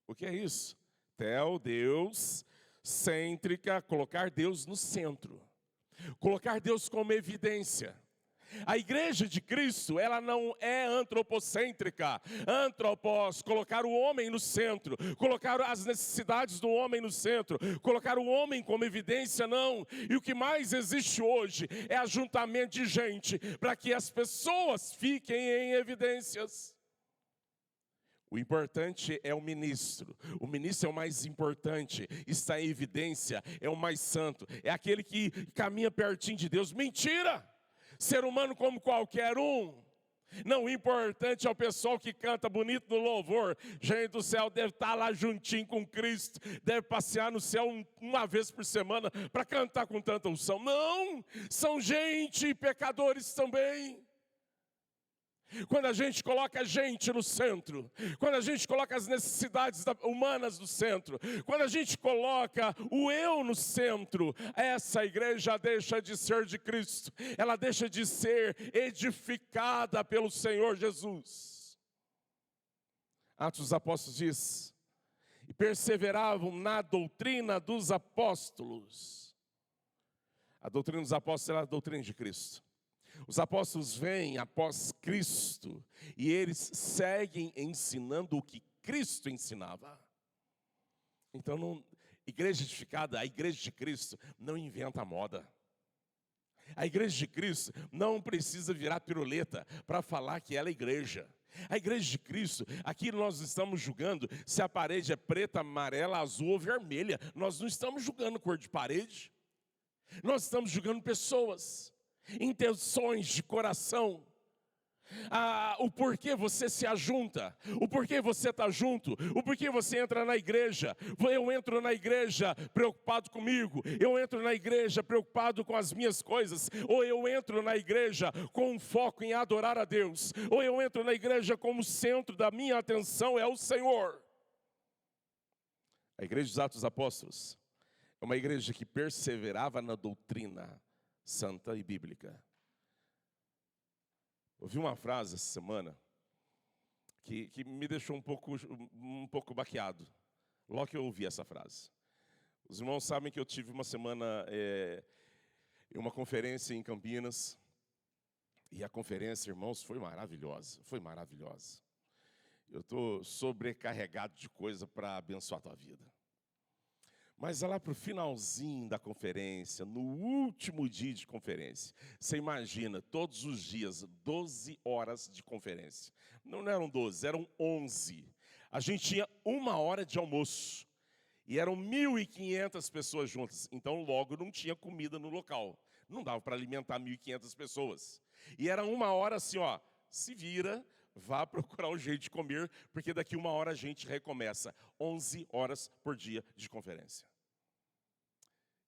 Speaker 2: O que é isso? Teo, Deus, cêntrica, colocar Deus no centro. Colocar Deus como evidência. A igreja de Cristo, ela não é antropocêntrica. Antropos, colocar o homem no centro, colocar as necessidades do homem no centro, colocar o homem como evidência, não. E o que mais existe hoje é ajuntamento de gente para que as pessoas fiquem em evidências. O importante é o ministro é o mais importante, está em evidência, é o mais santo, é aquele que caminha pertinho de Deus. Mentira! Ser humano como qualquer um. Não, o importante é o pessoal que canta bonito no louvor. Gente do céu, deve estar lá juntinho com Cristo, deve passear no céu uma vez por semana para cantar com tanta unção. Não, são gente, pecadores também. Quando a gente coloca a gente no centro, quando a gente coloca as necessidades humanas no centro, quando a gente coloca o eu no centro, essa igreja deixa de ser de Cristo, ela deixa de ser edificada pelo Senhor Jesus. Atos dos Apóstolos diz: e perseveravam na doutrina dos apóstolos. A doutrina dos apóstolos era a doutrina de Cristo. Os apóstolos vêm após Cristo e eles seguem ensinando o que Cristo ensinava. Então, igreja edificada, a igreja de Cristo não inventa moda. A igreja de Cristo não precisa virar piruleta para falar que ela é igreja. A igreja de Cristo, aqui nós estamos julgando se a parede é preta, amarela, azul ou vermelha. Nós não estamos julgando cor de parede. Nós estamos julgando pessoas. Intenções de coração, o porquê você se ajunta, o porquê você está junto, o porquê você entra na igreja. Eu entro na igreja preocupado comigo, eu entro na igreja preocupado com as minhas coisas, ou eu entro na igreja com um foco em adorar a Deus, ou eu entro na igreja como o centro da minha atenção é o Senhor. A igreja dos Atos dos Apóstolos é uma igreja que perseverava na doutrina santa e bíblica. Ouvi uma frase essa semana que me deixou um pouco baqueado, logo que eu ouvi essa frase. Os irmãos sabem que eu tive uma semana em uma conferência em Campinas, e a conferência, irmãos, foi maravilhosa, Eu estou sobrecarregado de coisa para abençoar a tua vida. Mas lá para o finalzinho da conferência, no último dia de conferência, você imagina, todos os dias, 12 horas de conferência. Não eram 12, eram 11. A gente tinha 1 hora de almoço. E eram 1.500 pessoas juntas. Então logo não tinha comida no local. Não dava para alimentar 1.500 pessoas. E era 1 hora assim, ó, se vira, vá procurar o jeito de comer, porque daqui 1 hora a gente recomeça. 11 horas por dia de conferência.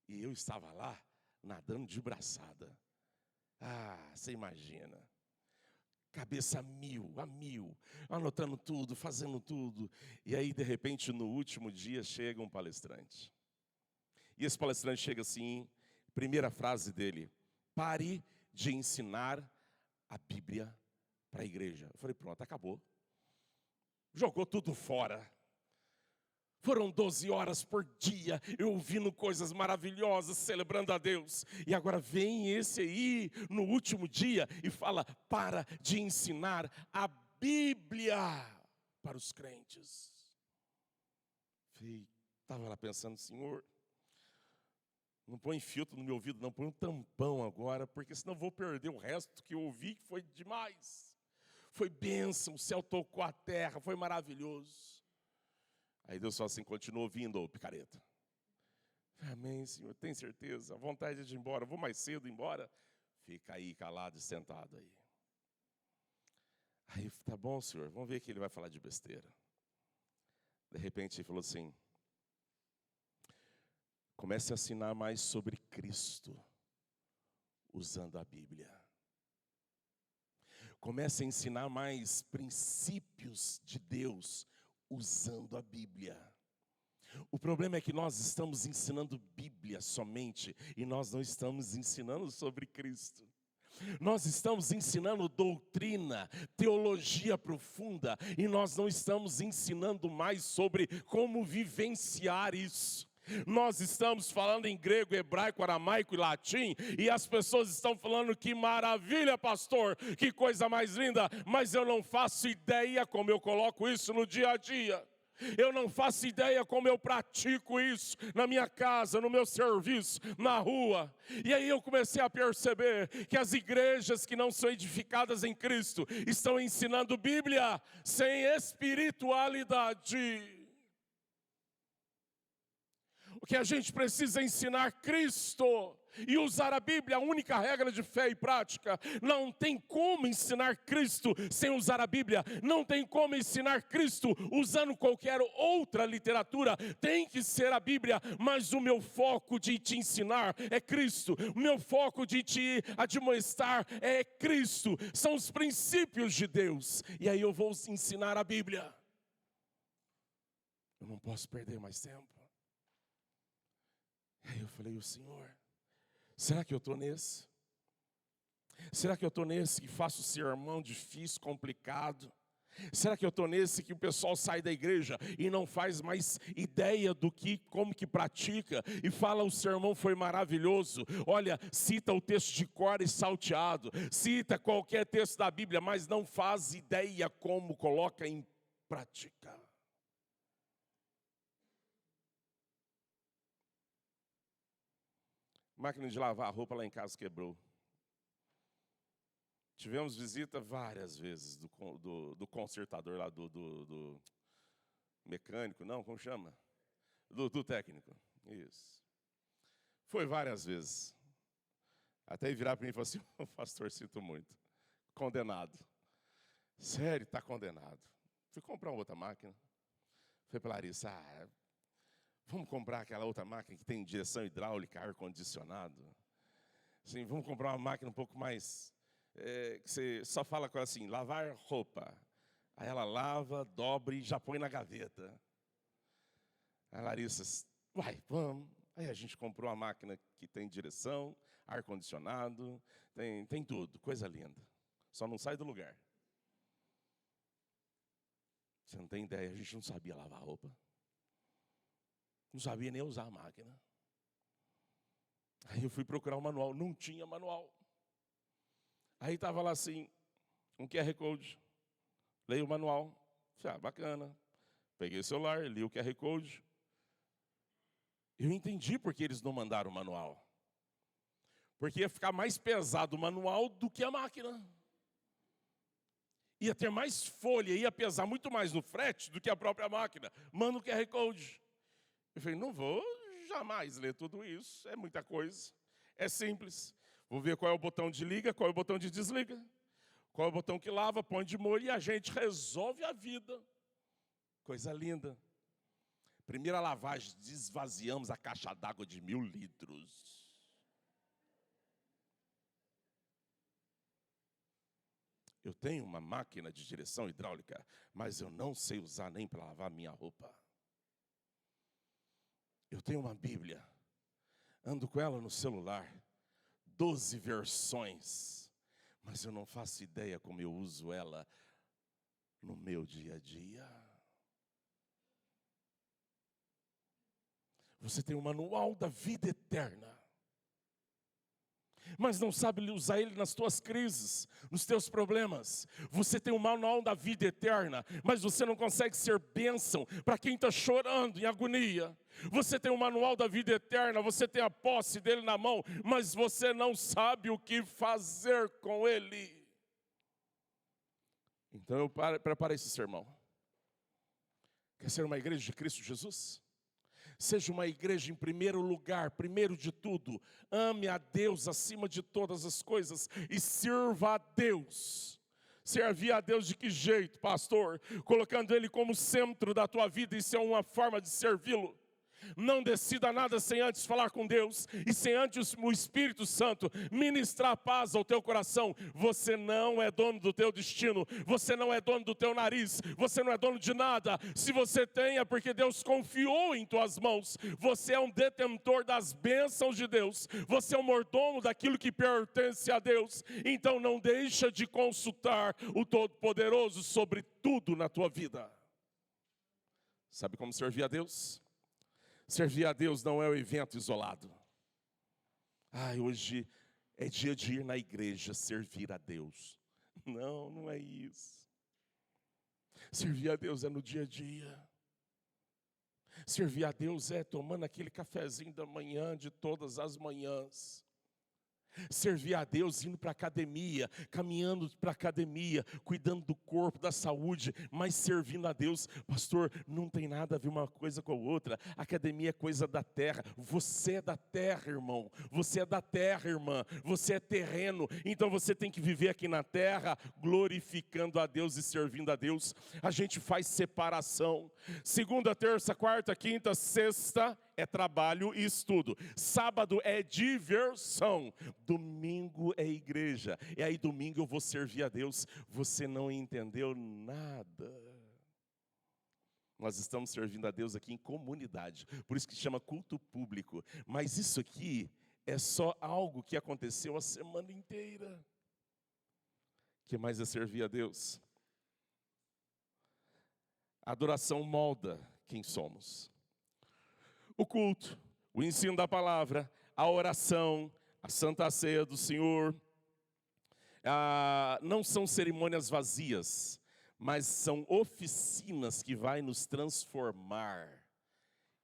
Speaker 2: E eu estava lá, nadando de braçada. Você imagina. Cabeça a mil, anotando tudo, fazendo tudo. E aí, de repente, no último dia, chega um palestrante. E esse palestrante chega assim, primeira frase dele: pare de ensinar a Bíblia para a igreja. Eu falei, pronto, acabou. Jogou tudo fora. Foram 12 horas por dia, eu ouvindo coisas maravilhosas, celebrando a Deus. E agora vem esse aí, no último dia, e fala, para de ensinar a Bíblia para os crentes. Estava lá pensando, Senhor, não põe filtro no meu ouvido, não, põe um tampão agora, porque senão vou perder o resto que eu ouvi, que foi demais. foi bênção, o céu tocou a terra, foi maravilhoso. Aí Deus falou assim, continua ouvindo, ô picareta. Amém, Senhor, tem certeza? A vontade é de ir embora, vou mais cedo embora. Fica aí calado e sentado aí. Aí, tá bom, Senhor, vamos ver que ele vai falar de besteira. De repente ele falou assim, comece a ensinar mais sobre Cristo, usando a Bíblia. Comece a ensinar mais princípios de Deus, usando a Bíblia. O problema é que nós estamos ensinando Bíblia somente, e nós não estamos ensinando sobre Cristo. Nós estamos ensinando doutrina, teologia profunda, e nós não estamos ensinando mais sobre como vivenciar isso. Nós estamos falando em grego, hebraico, aramaico e latim, e as pessoas estão falando que maravilha, pastor, que coisa mais linda, mas eu não faço ideia como eu coloco isso no dia a dia. Eu não faço ideia como eu pratico isso na minha casa, no meu serviço, na rua. E aí eu comecei a perceber que as igrejas que não são edificadas em Cristo estão ensinando Bíblia sem espiritualidade. O que a gente precisa é ensinar Cristo e usar a Bíblia, a única regra de fé e prática. Não tem como ensinar Cristo sem usar a Bíblia. Não tem como ensinar Cristo usando qualquer outra literatura. Tem que ser a Bíblia, mas o meu foco de te ensinar é Cristo. O meu foco de te admoestar é Cristo. São os princípios de Deus. E aí eu vou ensinar a Bíblia. Eu não posso perder mais tempo. Aí eu falei, o Senhor, será que eu estou nesse? Será que eu estou nesse que faço sermão difícil, complicado? Será que eu estou nesse que o pessoal sai da igreja e não faz mais ideia do que, como que pratica? E fala, o sermão foi maravilhoso. Olha, cita o texto de cor e salteado. Cita qualquer texto da Bíblia, mas não faz ideia como coloca em prática. Máquina de lavar roupa lá em casa quebrou. Tivemos visita várias vezes do consertador lá, do mecânico, não, como chama? Do técnico, isso. Foi várias vezes. Até ele virar para mim e falar assim, pastor, sinto muito. Condenado. Sério, está condenado. Fui comprar uma outra máquina. Falei para a Larissa, vamos comprar aquela outra máquina que tem direção hidráulica, ar-condicionado. Assim, vamos comprar uma máquina um pouco mais... que você só fala com ela assim, lavar roupa. Aí ela lava, dobra e já põe na gaveta. A Larissa, vamos. Aí a gente comprou uma máquina que tem direção, ar-condicionado, tem tudo, coisa linda. Só não sai do lugar. Você não tem ideia, a gente não sabia lavar roupa. Não sabia nem usar a máquina. Aí eu fui procurar o manual, não tinha manual. Aí estava lá assim, um QR Code. Leio o manual. Falei, bacana. Peguei o celular, li o QR Code. Eu entendi por que eles não mandaram o manual. Porque ia ficar mais pesado o manual do que a máquina. Ia ter mais folha, ia pesar muito mais no frete do que a própria máquina. Manda o QR Code. Eu falei, não vou jamais ler tudo isso, é muita coisa. É simples. Vou ver qual é o botão de liga, qual é o botão de desliga. Qual é o botão que lava, põe de molho e a gente resolve a vida. Coisa linda. Primeira lavagem, desvaziamos a caixa d'água de 1000 litros. Eu tenho uma máquina de direção hidráulica, mas eu não sei usar nem para lavar minha roupa. Eu tenho uma Bíblia, ando com ela no celular, 12 versões, mas eu não faço ideia como eu uso ela no meu dia a dia. Você tem o manual da vida eterna, mas não sabe usar ele nas tuas crises, nos teus problemas. Você tem o manual da vida eterna, mas você não consegue ser bênção para quem está chorando em agonia. Você tem o manual da vida eterna, você tem a posse dele na mão, mas você não sabe o que fazer com ele. Então eu preparei esse sermão. Quer ser uma igreja de Cristo Jesus? Seja uma igreja em primeiro lugar, primeiro de tudo. Ame a Deus acima de todas as coisas e sirva a Deus. Servir a Deus de que jeito, pastor? Colocando Ele como centro da tua vida, isso é uma forma de servi-lo. Não decida nada sem antes falar com Deus e sem antes o Espírito Santo ministrar paz ao teu coração. Você não é dono do teu destino, você não é dono do teu nariz, você não é dono de nada. Se você tem, é porque Deus confiou em tuas mãos. Você é um detentor das bênçãos de Deus, você é um mordomo daquilo que pertence a Deus. Então não deixa de consultar o Todo-Poderoso sobre tudo na tua vida. Sabe como servir a Deus? Servir a Deus não é um evento isolado. Hoje é dia de ir na igreja servir a Deus. Não, não é isso. Servir a Deus é no dia a dia. Servir a Deus é tomando aquele cafezinho da manhã de todas as manhãs. Servir a Deus indo para a academia, caminhando para a academia, cuidando do corpo, da saúde, mas servindo a Deus. Pastor, não tem nada a ver uma coisa com a outra. A academia é coisa da terra. Você é da terra, irmão. Você é da terra, irmã. Você é terreno. Então você tem que viver aqui na terra, glorificando a Deus e servindo a Deus. A gente faz separação. Segunda, terça, quarta, quinta, sexta é trabalho e estudo. Sábado é diversão. Domingo é igreja. E aí domingo eu vou servir a Deus. Você não entendeu nada. Nós estamos servindo a Deus aqui em comunidade. Por isso que chama culto público. Mas isso aqui é só algo que aconteceu a semana inteira. O que mais é servir a Deus? A adoração molda quem somos. O culto, o ensino da palavra, a oração, a Santa Ceia do Senhor, não são cerimônias vazias, mas são oficinas que vai nos transformar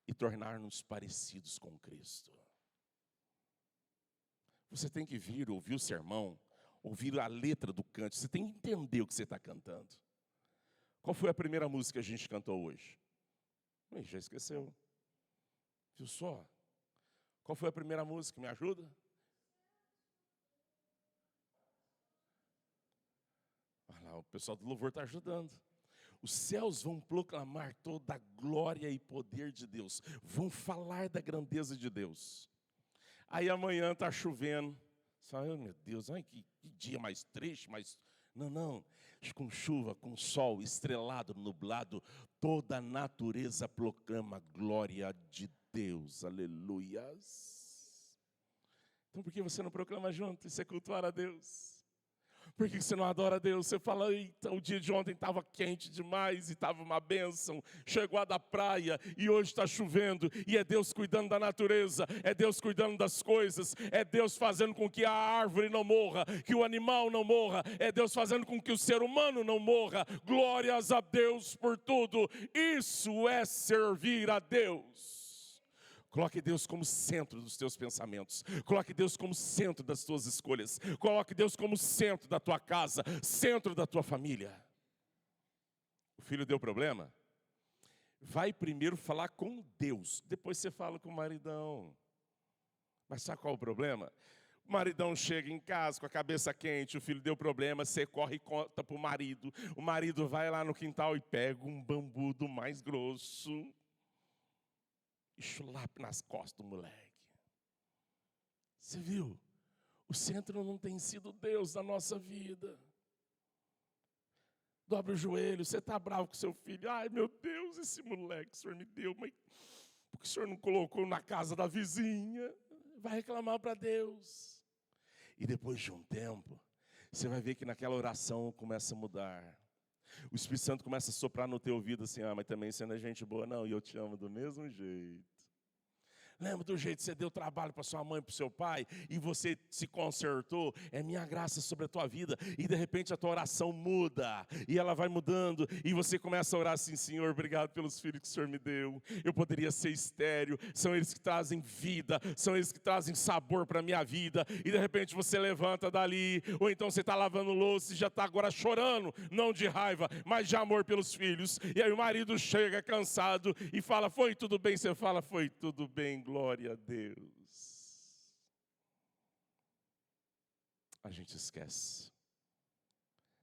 Speaker 2: e tornar-nos parecidos com Cristo. Você tem que vir, ouvir o sermão, ouvir a letra do canto, você tem que entender o que você está cantando. Qual foi a primeira música que a gente cantou hoje? Já esqueceu. Viu só? Qual foi a primeira música? Me ajuda? Olha lá, o pessoal do louvor está ajudando. Os céus vão proclamar toda a glória e poder de Deus. Vão falar da grandeza de Deus. Aí amanhã está chovendo. Ai, meu Deus, ai, que dia mais triste, mais... Não, com chuva, com sol, estrelado, nublado, toda a natureza proclama a glória de Deus, aleluias. Então por que você não proclama junto? Isso é cultuar a Deus. Por que você não adora a Deus? Você fala, eita, o dia de ontem estava quente demais e estava uma bênção. Chegou a da praia e hoje está chovendo. E é Deus cuidando da natureza, é Deus cuidando das coisas, é Deus fazendo com que a árvore não morra, que o animal não morra, é Deus fazendo com que o ser humano não morra. Glórias a Deus por tudo. Isso é servir a Deus. Coloque Deus como centro dos teus pensamentos. Coloque Deus como centro das tuas escolhas. Coloque Deus como centro da tua casa, centro da tua família. O filho deu problema? Vai primeiro falar com Deus, depois você fala com o maridão. Mas sabe qual é o problema? O maridão chega em casa com a cabeça quente, o filho deu problema, você corre e conta para o marido. O marido vai lá no quintal e pega um bambu do mais grosso e chulape nas costas do moleque. Você viu? O centro não tem sido Deus na nossa vida. Dobra o joelho, você está bravo com seu filho. Ai, meu Deus, esse moleque que o senhor me deu, mas por que o senhor não colocou na casa da vizinha? Vai reclamar para Deus. E depois de um tempo, você vai ver que naquela oração começa a mudar. O Espírito Santo começa a soprar no teu ouvido assim, mas também você não é gente boa não, e eu te amo do mesmo jeito. Lembra do jeito que você deu trabalho para sua mãe e para o seu pai, e você se consertou? É minha graça sobre a tua vida. E de repente a tua oração muda, e ela vai mudando, e você começa a orar assim: Senhor, obrigado pelos filhos que o Senhor me deu. Eu poderia ser estéril, são eles que trazem vida, são eles que trazem sabor para a minha vida. E de repente você levanta dali, ou então você está lavando louça e já está agora chorando, não de raiva, mas de amor pelos filhos. E aí o marido chega cansado e fala: foi tudo bem? Você fala: foi tudo bem, glória a Deus. A gente esquece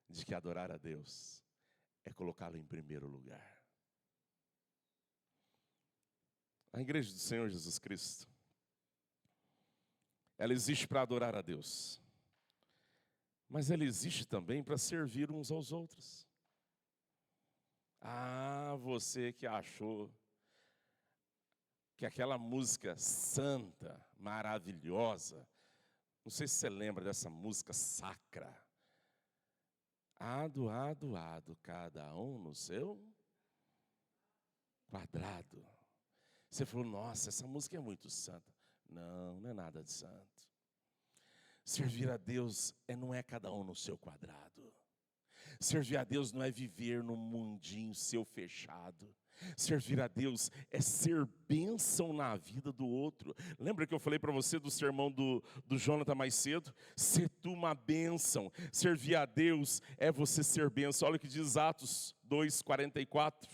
Speaker 2: de que adorar a Deus é colocá-lo em primeiro lugar. A igreja do Senhor Jesus Cristo, ela existe para adorar a Deus, mas ela existe também para servir uns aos outros. Ah, você que achou que aquela música santa, maravilhosa, não sei se você lembra dessa música sacra. Ado, ado, ado, cada um no seu quadrado. Você falou: nossa, essa música é muito santa. Não, não é nada de santo. Servir a Deus não é cada um no seu quadrado. Servir a Deus não é viver num mundinho seu fechado. Servir a Deus é ser bênção na vida do outro. Lembra que eu falei para você do sermão do Jonathan mais cedo? Ser tu uma bênção. Servir a Deus é você ser bênção. Olha o que diz Atos 2:44.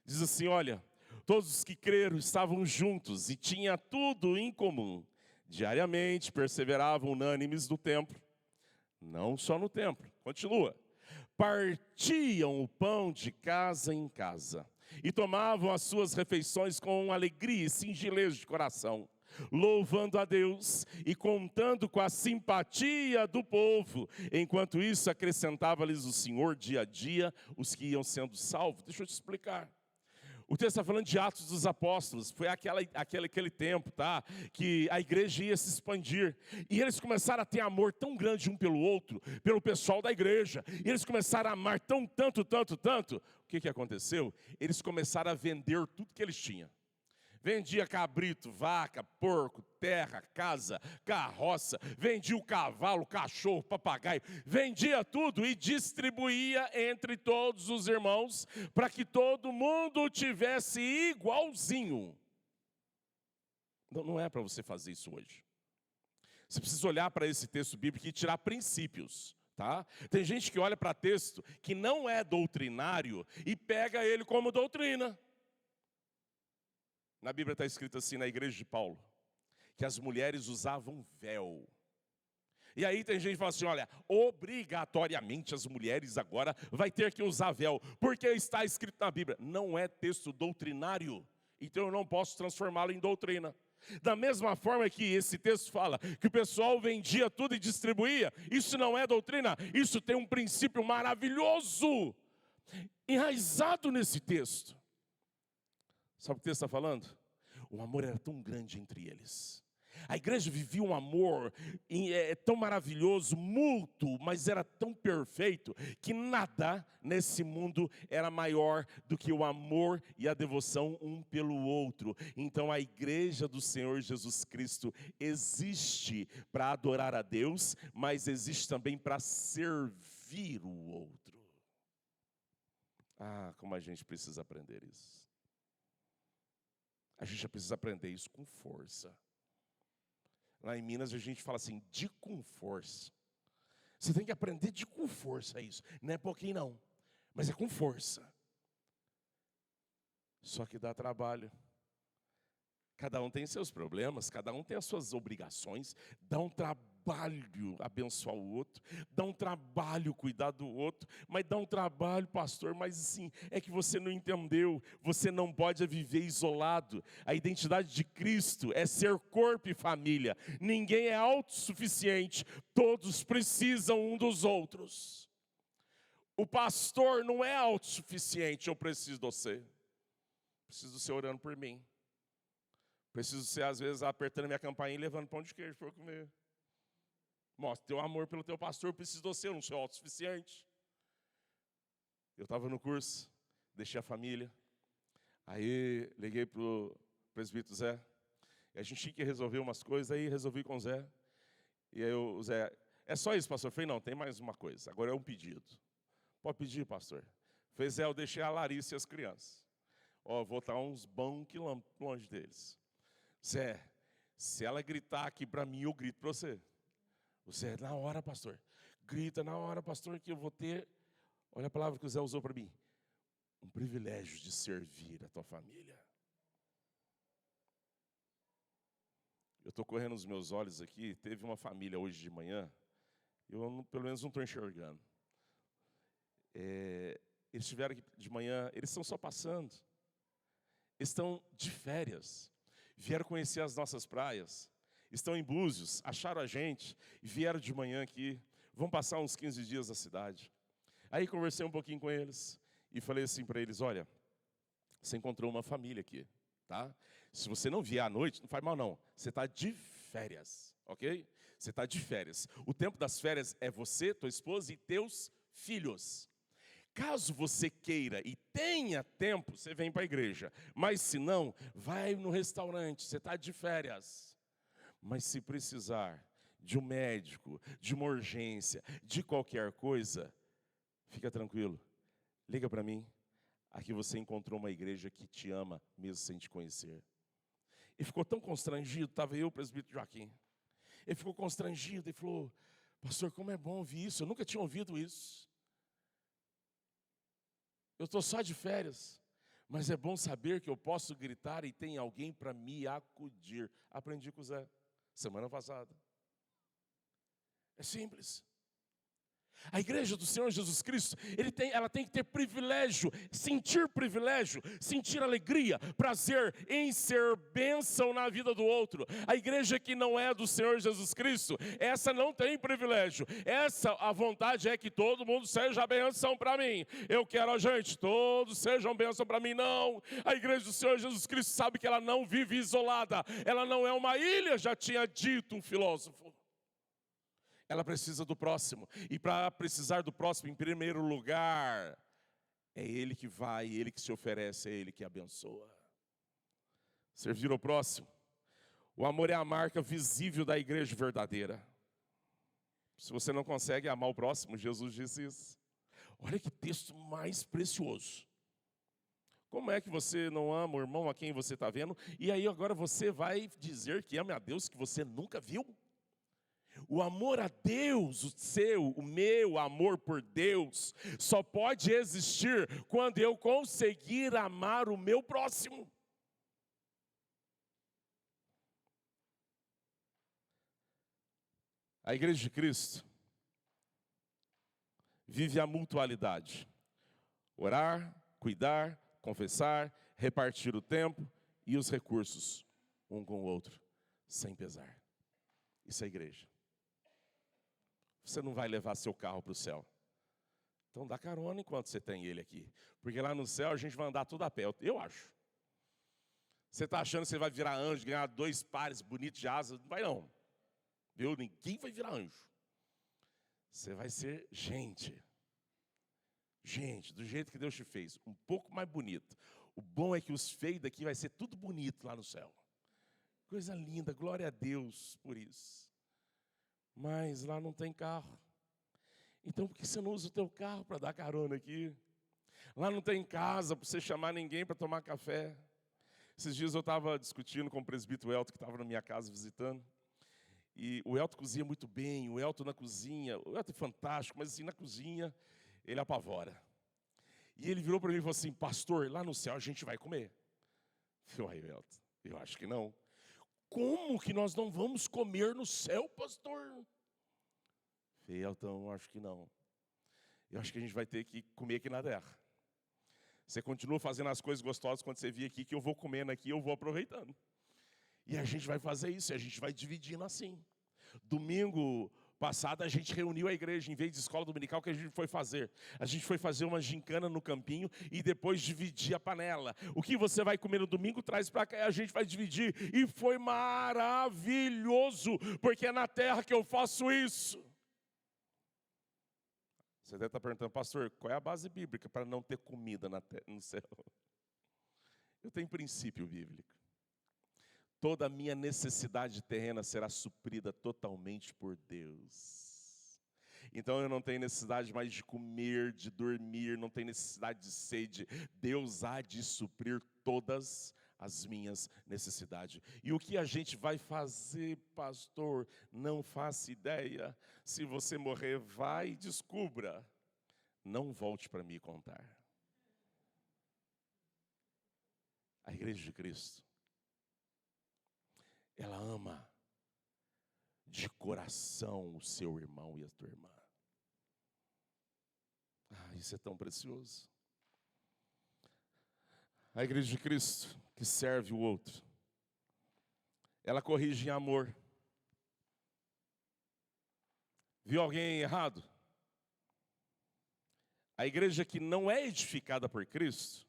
Speaker 2: Diz assim: olha, todos os que creram estavam juntos e tinham tudo em comum. Diariamente perseveravam unânimes no templo. Não só no templo, continua. Partiam o pão de casa em casa e tomavam as suas refeições com alegria e singeleza de coração, louvando a Deus e contando com a simpatia do povo. Enquanto isso, acrescentava-lhes o Senhor dia a dia os que iam sendo salvos. Deixa eu te explicar. O texto está falando de Atos dos Apóstolos. Foi aquele tempo, tá? Que a igreja ia se expandir. E eles começaram a ter amor tão grande um pelo outro, pelo pessoal da igreja. E eles começaram a amar tanto. O que aconteceu? Eles começaram a vender tudo que eles tinham. Vendia cabrito, vaca, porco, terra, casa, carroça. Vendia o cavalo, cachorro, papagaio. Vendia tudo e distribuía entre todos os irmãos, para que todo mundo tivesse igualzinho. Não é para você fazer isso hoje. Você precisa olhar para esse texto bíblico e tirar princípios. Tá? Tem gente que olha para texto que não é doutrinário e pega ele como doutrina. Na Bíblia está escrito assim, na igreja de Paulo, que as mulheres usavam véu. E aí tem gente que fala assim: olha, obrigatoriamente as mulheres agora vai ter que usar véu, porque está escrito na Bíblia. Não é texto doutrinário, então eu não posso transformá-lo em doutrina. Da mesma forma que esse texto fala que o pessoal vendia tudo e distribuía, isso não é doutrina, isso tem um princípio maravilhoso, enraizado nesse texto. Sabe o que o texto está falando? O amor era tão grande entre eles. A igreja vivia um amor tão maravilhoso, mútuo, mas era tão perfeito, que nada nesse mundo era maior do que o amor e a devoção um pelo outro. Então a igreja do Senhor Jesus Cristo existe para adorar a Deus, mas existe também para servir o outro. Ah, como a gente precisa aprender isso. A gente já precisa aprender isso com força. Lá em Minas a gente fala assim, de com força. Você tem que aprender de com força isso. Não é pouquinho não, mas é com força. Só que dá trabalho. Cada um tem seus problemas, cada um tem as suas obrigações. Dá um trabalho abençoar o outro, dá um trabalho cuidar do outro, mas dá um trabalho, pastor, mas assim, é que você não entendeu, você não pode viver isolado. A identidade de Cristo é ser corpo e família. Ninguém é autossuficiente, todos precisam um dos outros. O pastor não é autossuficiente, eu preciso de você. Preciso de você orando por mim. Preciso de você, às vezes, apertando minha campainha e levando pão de queijo para eu comer. Mostra teu amor pelo teu pastor, eu preciso de você, eu não sou autossuficiente. Eu estava no curso, deixei a família. Aí liguei para o presbítero Zé. E a gente tinha que resolver umas coisas, aí resolvi com o Zé. E aí o Zé, é só isso, pastor? Eu falei, não, tem mais uma coisa, agora é um pedido. Pode pedir, pastor. Fez Zé, eu deixei a Larissa e as crianças. Ó, vou estar uns bons quilômetros longe deles. Zé, se ela gritar aqui para mim, eu grito para você. Você, na hora, pastor. Grita na hora, pastor, que eu vou ter... Olha a palavra que o Zé usou para mim. Um privilégio de servir a tua família. Eu estou correndo os meus olhos aqui. Teve uma família hoje de manhã. Pelo menos não estou enxergando. Eles estiveram aqui de manhã. Eles estão só passando. Estão de férias. Vieram conhecer as nossas praias. Estão em Búzios. Acharam a gente. E vieram de manhã aqui. Vão passar uns 15 dias na cidade. Aí conversei um pouquinho com eles. E falei assim para eles, olha, você encontrou uma família aqui. Tá? Se você não vier à noite, não faz mal não. Você está de férias, ok? Você está de férias. O tempo das férias é você, tua esposa e teus filhos. Caso você queira e tenha tempo, você vem para a igreja. Mas se não, vai no restaurante, você está de férias. Mas se precisar de um médico, de uma urgência, de qualquer coisa, fica tranquilo. Liga para mim. Aqui você encontrou uma igreja que te ama, mesmo sem te conhecer. Ele ficou tão constrangido, estava eu, o presbítero Joaquim. Ele ficou constrangido e falou, pastor, como é bom ouvir isso, eu nunca tinha ouvido isso. Eu estou só de férias, mas é bom saber que eu posso gritar e tem alguém para me acudir. Aprendi com o Zé, semana passada. É simples. A igreja do Senhor Jesus Cristo, ela tem que ter privilégio, sentir alegria, prazer em ser bênção na vida do outro. A igreja que não é do Senhor Jesus Cristo, essa não tem privilégio. A vontade é que todo mundo seja bênção para mim. Eu quero, gente, todos sejam bênção para mim. Não, a igreja do Senhor Jesus Cristo sabe que ela não vive isolada. Ela não é uma ilha, já tinha dito um filósofo. Ela precisa do próximo. E para precisar do próximo, em primeiro lugar, é Ele que vai, Ele que se oferece, é Ele que abençoa. Servir ao próximo. O amor é a marca visível da igreja verdadeira. Se você não consegue amar o próximo, Jesus disse isso. Olha que texto mais precioso. Como é que você não ama o irmão a quem você está vendo? E aí agora você vai dizer que ama a Deus que você nunca viu? O amor a Deus, o meu amor por Deus, só pode existir quando eu conseguir amar o meu próximo. A igreja de Cristo vive a mutualidade. Orar, cuidar, confessar, repartir o tempo e os recursos, um com o outro, sem pesar. Isso é igreja. Você não vai levar seu carro para o céu. Então dá carona enquanto você tem ele aqui. Porque lá no céu a gente vai andar tudo a pé, eu acho. Você está achando que você vai virar anjo, ganhar 2 pares bonitos de asas? Não vai não. Viu? Ninguém vai virar anjo. Você vai ser gente. Gente, do jeito que Deus te fez. Um pouco mais bonito. O bom é que os feios daqui vai ser tudo bonito lá no céu. Coisa linda, glória a Deus por isso. Mas lá não tem carro. Então por que você não usa o teu carro para dar carona aqui? Lá não tem casa para você chamar ninguém para tomar café. Esses dias eu estava discutindo com o presbítero Elton, que estava na minha casa visitando. E o Elton cozinha muito bem, o Elton na cozinha. O Elton é fantástico, mas assim, na cozinha ele apavora. E ele virou para mim e falou assim, pastor, lá no céu a gente vai comer. Eu falei, Elton, eu acho que não. Como que nós não vamos comer no céu, pastor? Falei, Elton, eu acho que não. Eu acho que a gente vai ter que comer aqui na terra. Você continua fazendo as coisas gostosas quando você vir aqui, que eu vou comendo aqui, eu vou aproveitando. E a gente vai fazer isso, a gente vai dividindo assim. Domingo passado a gente reuniu a igreja, em vez de escola dominical, o que a gente foi fazer? A gente foi fazer uma gincana no campinho e depois dividir a panela. O que você vai comer no domingo, traz para cá e a gente vai dividir. E foi maravilhoso, porque é na terra que eu faço isso. Você deve estar perguntando, pastor, qual é a base bíblica para não ter comida no céu? Eu tenho princípio bíblico. toda a minha necessidade terrena será suprida totalmente por Deus. Então eu não tenho necessidade mais de comer, de dormir, não tenho necessidade de sede. Deus há de suprir todas as minhas necessidades. E o que a gente vai fazer, pastor? Não faço ideia. Se você morrer, vai e descubra. Não volte para me contar. A Igreja de Cristo, ela ama de coração o seu irmão e a tua irmã. Isso é tão precioso. A Igreja de Cristo, que serve o outro, ela corrige em amor. Viu alguém errado? A igreja que não é edificada por Cristo,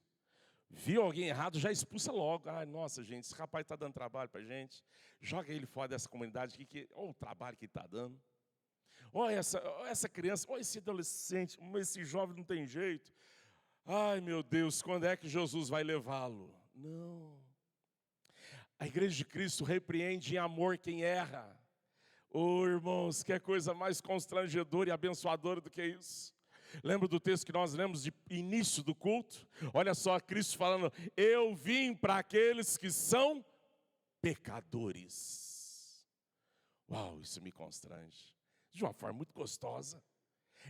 Speaker 2: viu alguém errado, já expulsa logo. Nossa, gente, esse rapaz está dando trabalho para a gente. Joga ele fora dessa comunidade aqui, olha o trabalho que ele está dando. Olha essa criança, olha esse adolescente, esse jovem não tem jeito. Ai, meu Deus, quando é que Jesus vai levá-lo? Não. A Igreja de Cristo repreende em amor quem erra. Irmãos, que coisa mais constrangedora e abençoadora do que isso? Lembra do texto que nós lemos de início do culto? Olha só, Cristo falando: eu vim para aqueles que são pecadores. Uau, isso me constrange. De uma forma muito gostosa.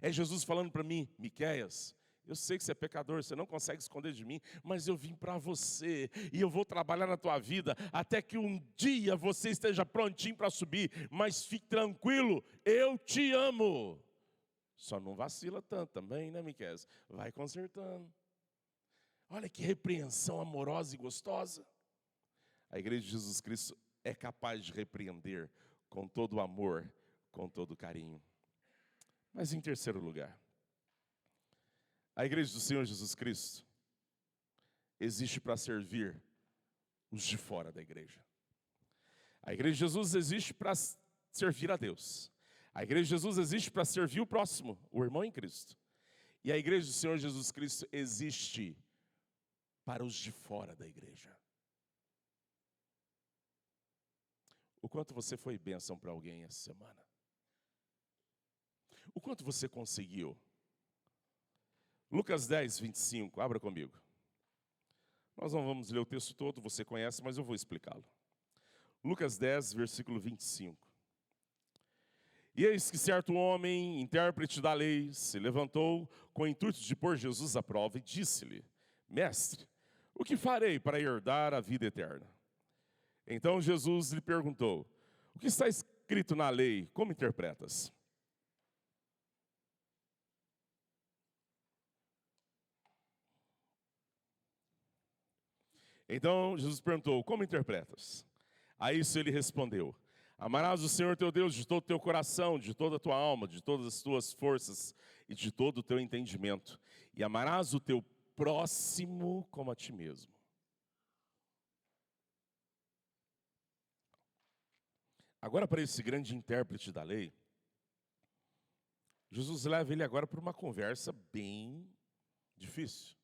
Speaker 2: É Jesus falando para mim: Miqueias, eu sei que você é pecador, você não consegue esconder de mim, mas eu vim para você, e eu vou trabalhar na tua vida, até que um dia você esteja prontinho para subir, mas fique tranquilo, eu te amo. Só não vacila tanto também, né, Miqueias? Vai consertando. Olha que repreensão amorosa e gostosa. A Igreja de Jesus Cristo é capaz de repreender com todo o amor, com todo o carinho. Mas em terceiro lugar, a Igreja do Senhor Jesus Cristo existe para servir os de fora da igreja. A Igreja de Jesus existe para servir a Deus. A Igreja de Jesus existe para servir o próximo, o irmão em Cristo. E a Igreja do Senhor Jesus Cristo existe para os de fora da igreja. O quanto você foi bênção para alguém essa semana? O quanto você conseguiu? Lucas 10, 25, abra comigo. Nós não vamos ler o texto todo, você conhece, mas eu vou explicá-lo. Lucas 10, versículo 25. E eis que certo homem, intérprete da lei, se levantou com o intuito de pôr Jesus à prova e disse-lhe: Mestre, o que farei para herdar a vida eterna? Então Jesus lhe perguntou: o que está escrito na lei, como interpretas? Então Jesus perguntou: como interpretas? A isso ele respondeu: amarás o Senhor teu Deus de todo o teu coração, de toda a tua alma, de todas as tuas forças e de todo o teu entendimento. E amarás o teu próximo como a ti mesmo. Agora, para esse grande intérprete da lei, Jesus leva ele agora para uma conversa bem difícil.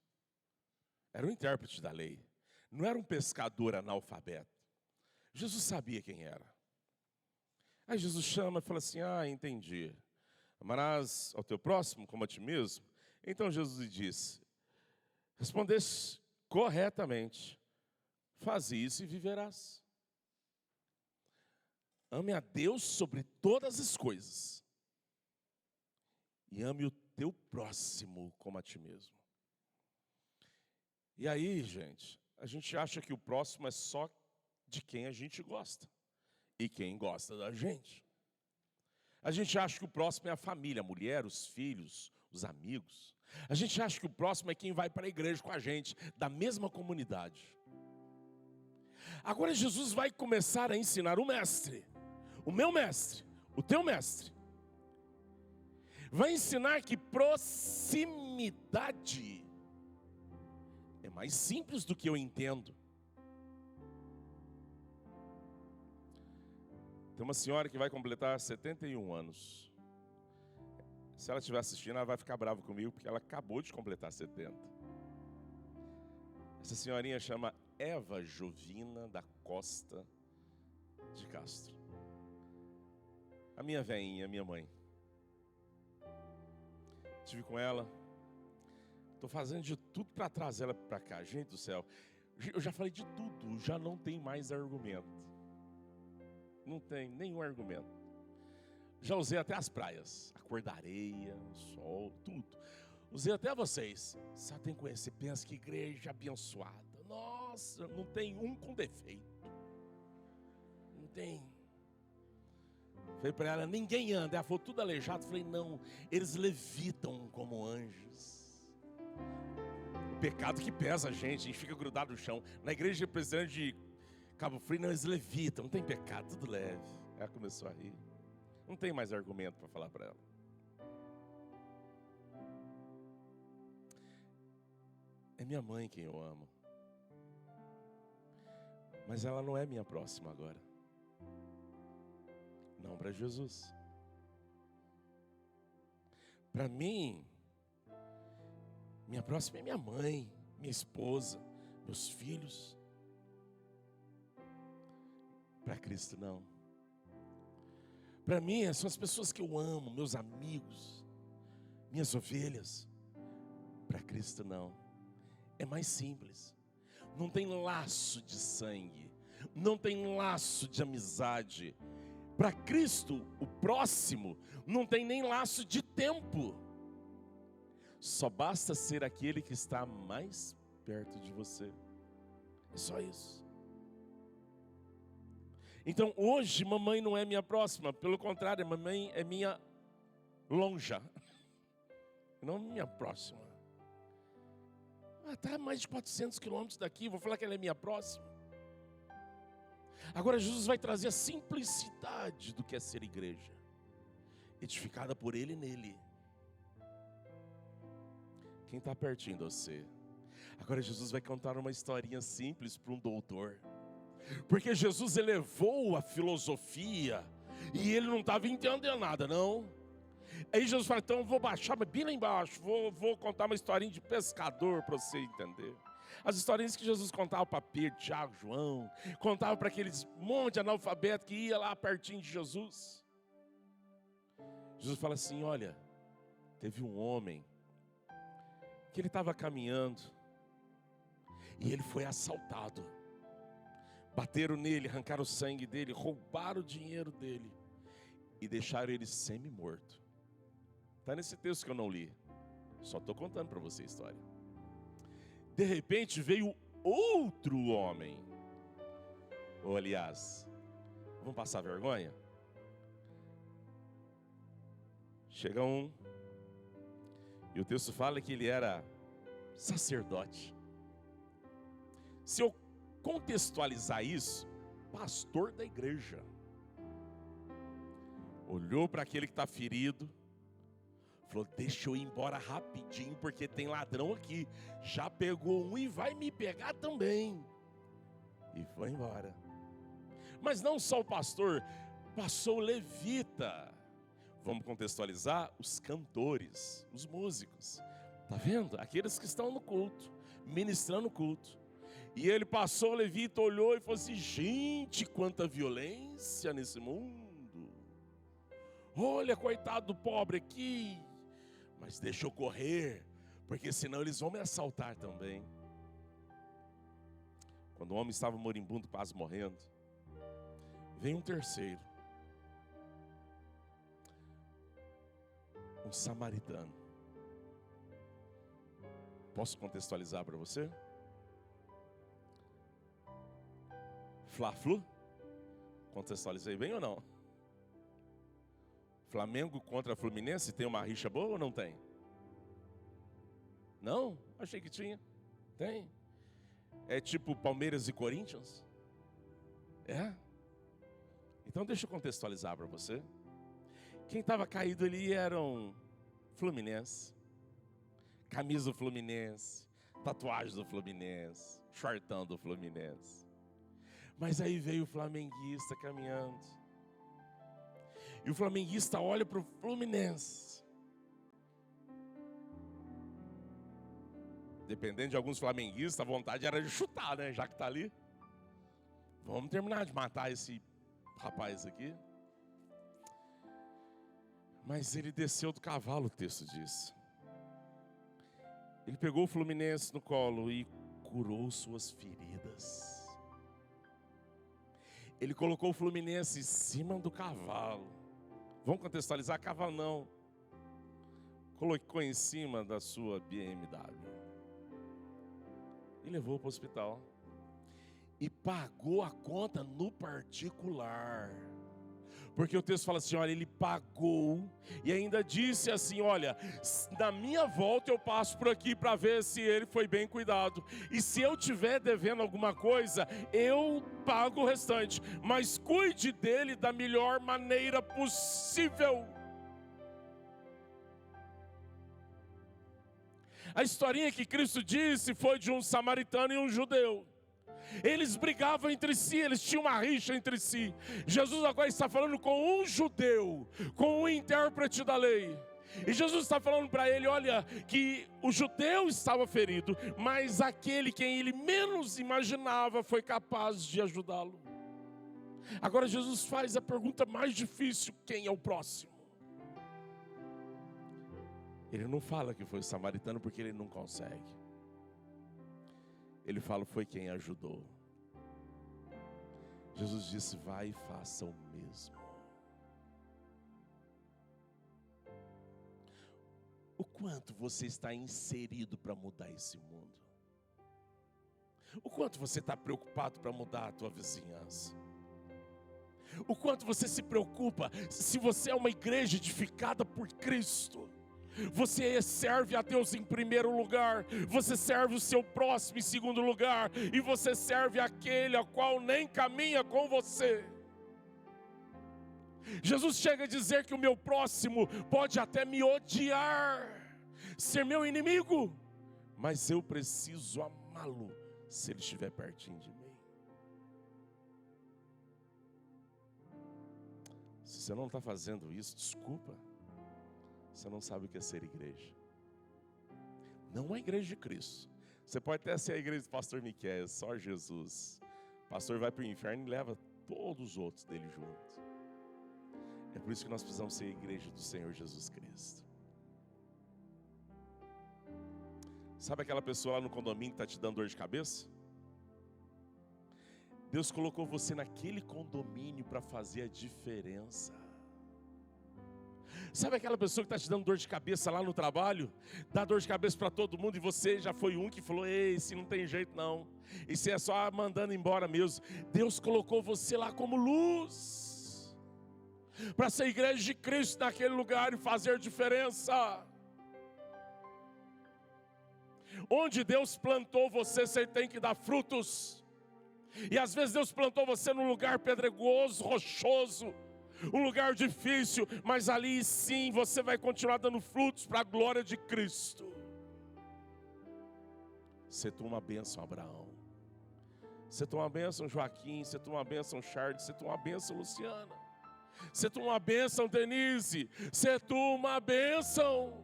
Speaker 2: Era um intérprete da lei, não era um pescador analfabeto. Jesus sabia quem era. Aí Jesus chama e fala assim: entendi. Amarás ao teu próximo como a ti mesmo? Então Jesus lhe disse: respondeste corretamente, faze isso e viverás. Ame a Deus sobre todas as coisas e ame o teu próximo como a ti mesmo. E aí, gente, a gente acha que o próximo é só de quem a gente gosta e quem gosta da gente. A gente acha que o próximo é a família, a mulher, os filhos, os amigos. A gente acha que o próximo é quem vai para a igreja com a gente, da mesma comunidade. Agora Jesus vai começar a ensinar o mestre, o meu mestre, o teu mestre. Vai ensinar que proximidade é mais simples do que eu entendo. Tem uma senhora que vai completar 71 anos. Se ela estiver assistindo, ela vai ficar brava comigo, porque ela acabou de completar 70. Essa senhorinha chama Eva Jovina da Costa de Castro. A minha veinha, a minha mãe. Estive com ela. Estou fazendo de tudo para trazer ela para cá. Gente do céu, eu já falei de tudo, já não tem mais argumento. Não tem nenhum argumento. Já usei até as praias, a cor da areia, o sol, tudo. Usei até vocês. Só tem que conhecer, pensa que igreja abençoada. Nossa, não tem um com defeito. Não tem. Falei para ela, ninguém anda. Ela falou, tudo aleijado. Falei, não, eles levitam como anjos. O pecado que pesa a gente fica grudado no chão. Na igreja presbiteriana de Cabo Frio, não, eles levitam, não tem pecado, tudo leve. Ela começou a rir. Não tem mais argumento para falar para ela. É minha mãe quem eu amo. Mas ela não é minha próxima agora. Não para Jesus. Para mim, minha próxima é minha mãe, minha esposa, meus filhos. Para Cristo não. Para mim são as pessoas que eu amo, meus amigos, minhas ovelhas. Para Cristo não. É mais simples. Não tem laço de sangue, não tem laço de amizade. Para Cristo, o próximo, não tem nem laço de tempo. Só basta ser aquele que está mais perto de você. É só isso. Então hoje, mamãe não é minha próxima. Pelo contrário, mamãe é minha lonja. Não minha próxima. Está a mais de 400 quilômetros daqui, vou falar que ela é minha próxima. Agora Jesus vai trazer a simplicidade do que é ser igreja, edificada por Ele e nele. Quem está pertinho de você? Agora Jesus vai contar uma historinha simples para um doutor, porque Jesus elevou a filosofia e ele não estava entendendo nada, não. Aí Jesus fala, então eu vou baixar, mas bem lá embaixo, vou contar uma historinha de pescador para você entender. As historinhas que Jesus contava para Pedro, Tiago, João, contava para aqueles monte de analfabeto que ia lá pertinho de Jesus. Jesus fala assim, olha, teve um homem que ele estava caminhando e ele foi assaltado. Bateram nele, arrancaram o sangue dele, roubaram o dinheiro dele e deixaram ele semi-morto. Está nesse texto que eu não li, só estou contando para você a história. De repente veio outro homem. Ou aliás, vamos passar vergonha? Chega um, e o texto fala que ele era sacerdote. Se eu contextualizar isso, pastor da igreja. Olhou para aquele que está ferido, falou, deixa eu ir embora rapidinho, porque tem ladrão aqui. Já pegou um e vai me pegar também. E foi embora. Mas não só o pastor, passou o levita. Vamos contextualizar os cantores, os músicos. Tá vendo? Aqueles que estão no culto, ministrando o culto. E ele passou, o levita olhou e falou assim, gente, quanta violência nesse mundo. Olha, coitado do pobre aqui. Mas deixa eu correr, porque senão eles vão me assaltar também. Quando o homem estava moribundo, quase morrendo, vem um terceiro, um samaritano. Posso contextualizar para você? Fla-Flu? Contextualizei bem ou não? Flamengo contra Fluminense, tem uma rixa boa ou não tem? Não? Achei que tinha. Tem. É tipo Palmeiras e Corinthians? É? Então deixa eu contextualizar para você. Quem estava caído ali eram Fluminense. Camisa do Fluminense, tatuagem do Fluminense, shortão do Fluminense. Mas aí veio o flamenguista caminhando. E o flamenguista olha para o Fluminense. Dependendo de alguns flamenguistas, a vontade era de chutar, né? Já que está ali. Vamos terminar de matar esse rapaz aqui. Mas ele desceu do cavalo, o texto diz. Ele pegou o Fluminense no colo e curou suas feridas. Ele colocou o Fluminense em cima do cavalo. Vamos contextualizar? Cavalo não. Colocou em cima da sua BMW. E levou para o hospital. E pagou a conta no particular. Porque o texto fala assim, olha, ele pagou e ainda disse assim, olha, na minha volta eu passo por aqui para ver se ele foi bem cuidado. E se eu tiver devendo alguma coisa, eu pago o restante. Mas cuide dele da melhor maneira possível. A historinha que Cristo disse foi de um samaritano e um judeu. Eles brigavam entre si, eles tinham uma rixa entre si. Jesus agora está falando com um judeu, com um intérprete da lei. E Jesus está falando para ele, olha, que o judeu estava ferido, mas aquele quem ele menos imaginava foi capaz de ajudá-lo. Agora Jesus faz a pergunta mais difícil, quem é o próximo? Ele não fala que foi o samaritano porque ele não consegue. Ele fala, foi quem ajudou. Jesus disse, vai e faça o mesmo. O quanto você está inserido para mudar esse mundo? O quanto você está preocupado para mudar a tua vizinhança? O quanto você se preocupa se você é uma igreja edificada por Cristo? Você serve a Deus em primeiro lugar, você serve o seu próximo em segundo lugar, e você serve aquele a qual nem caminha com você. Jesus chega a dizer que o meu próximo pode até me odiar, ser meu inimigo, mas eu preciso amá-lo se ele estiver pertinho de mim. Se você não está fazendo isso, desculpa. Você não sabe o que é ser igreja. Não é a igreja de Cristo. Você pode até ser a igreja do pastor Miquel, só Jesus. O pastor vai para o inferno e leva todos os outros dele junto. É por isso que nós precisamos ser a igreja do Senhor Jesus Cristo. Sabe aquela pessoa lá no condomínio que está te dando dor de cabeça? Deus colocou você naquele condomínio para fazer a diferença. Sabe aquela pessoa que está te dando dor de cabeça lá no trabalho? Dá dor de cabeça para todo mundo e você já foi um que falou, ei, esse não tem jeito não. Esse é só mandando embora mesmo. Deus colocou você lá como luz. Para ser igreja de Cristo naquele lugar e fazer diferença. Onde Deus plantou você, você tem que dar frutos. E às vezes Deus plantou você num lugar pedregoso, rochoso, um lugar difícil, mas ali sim você vai continuar dando frutos para a glória de Cristo. Você toma uma bênção, Abraão. Você toma uma bênção, Joaquim. Você toma uma bênção, Charles. Você toma uma bênção, Luciana. Você toma uma bênção, Denise. Você toma uma bênção.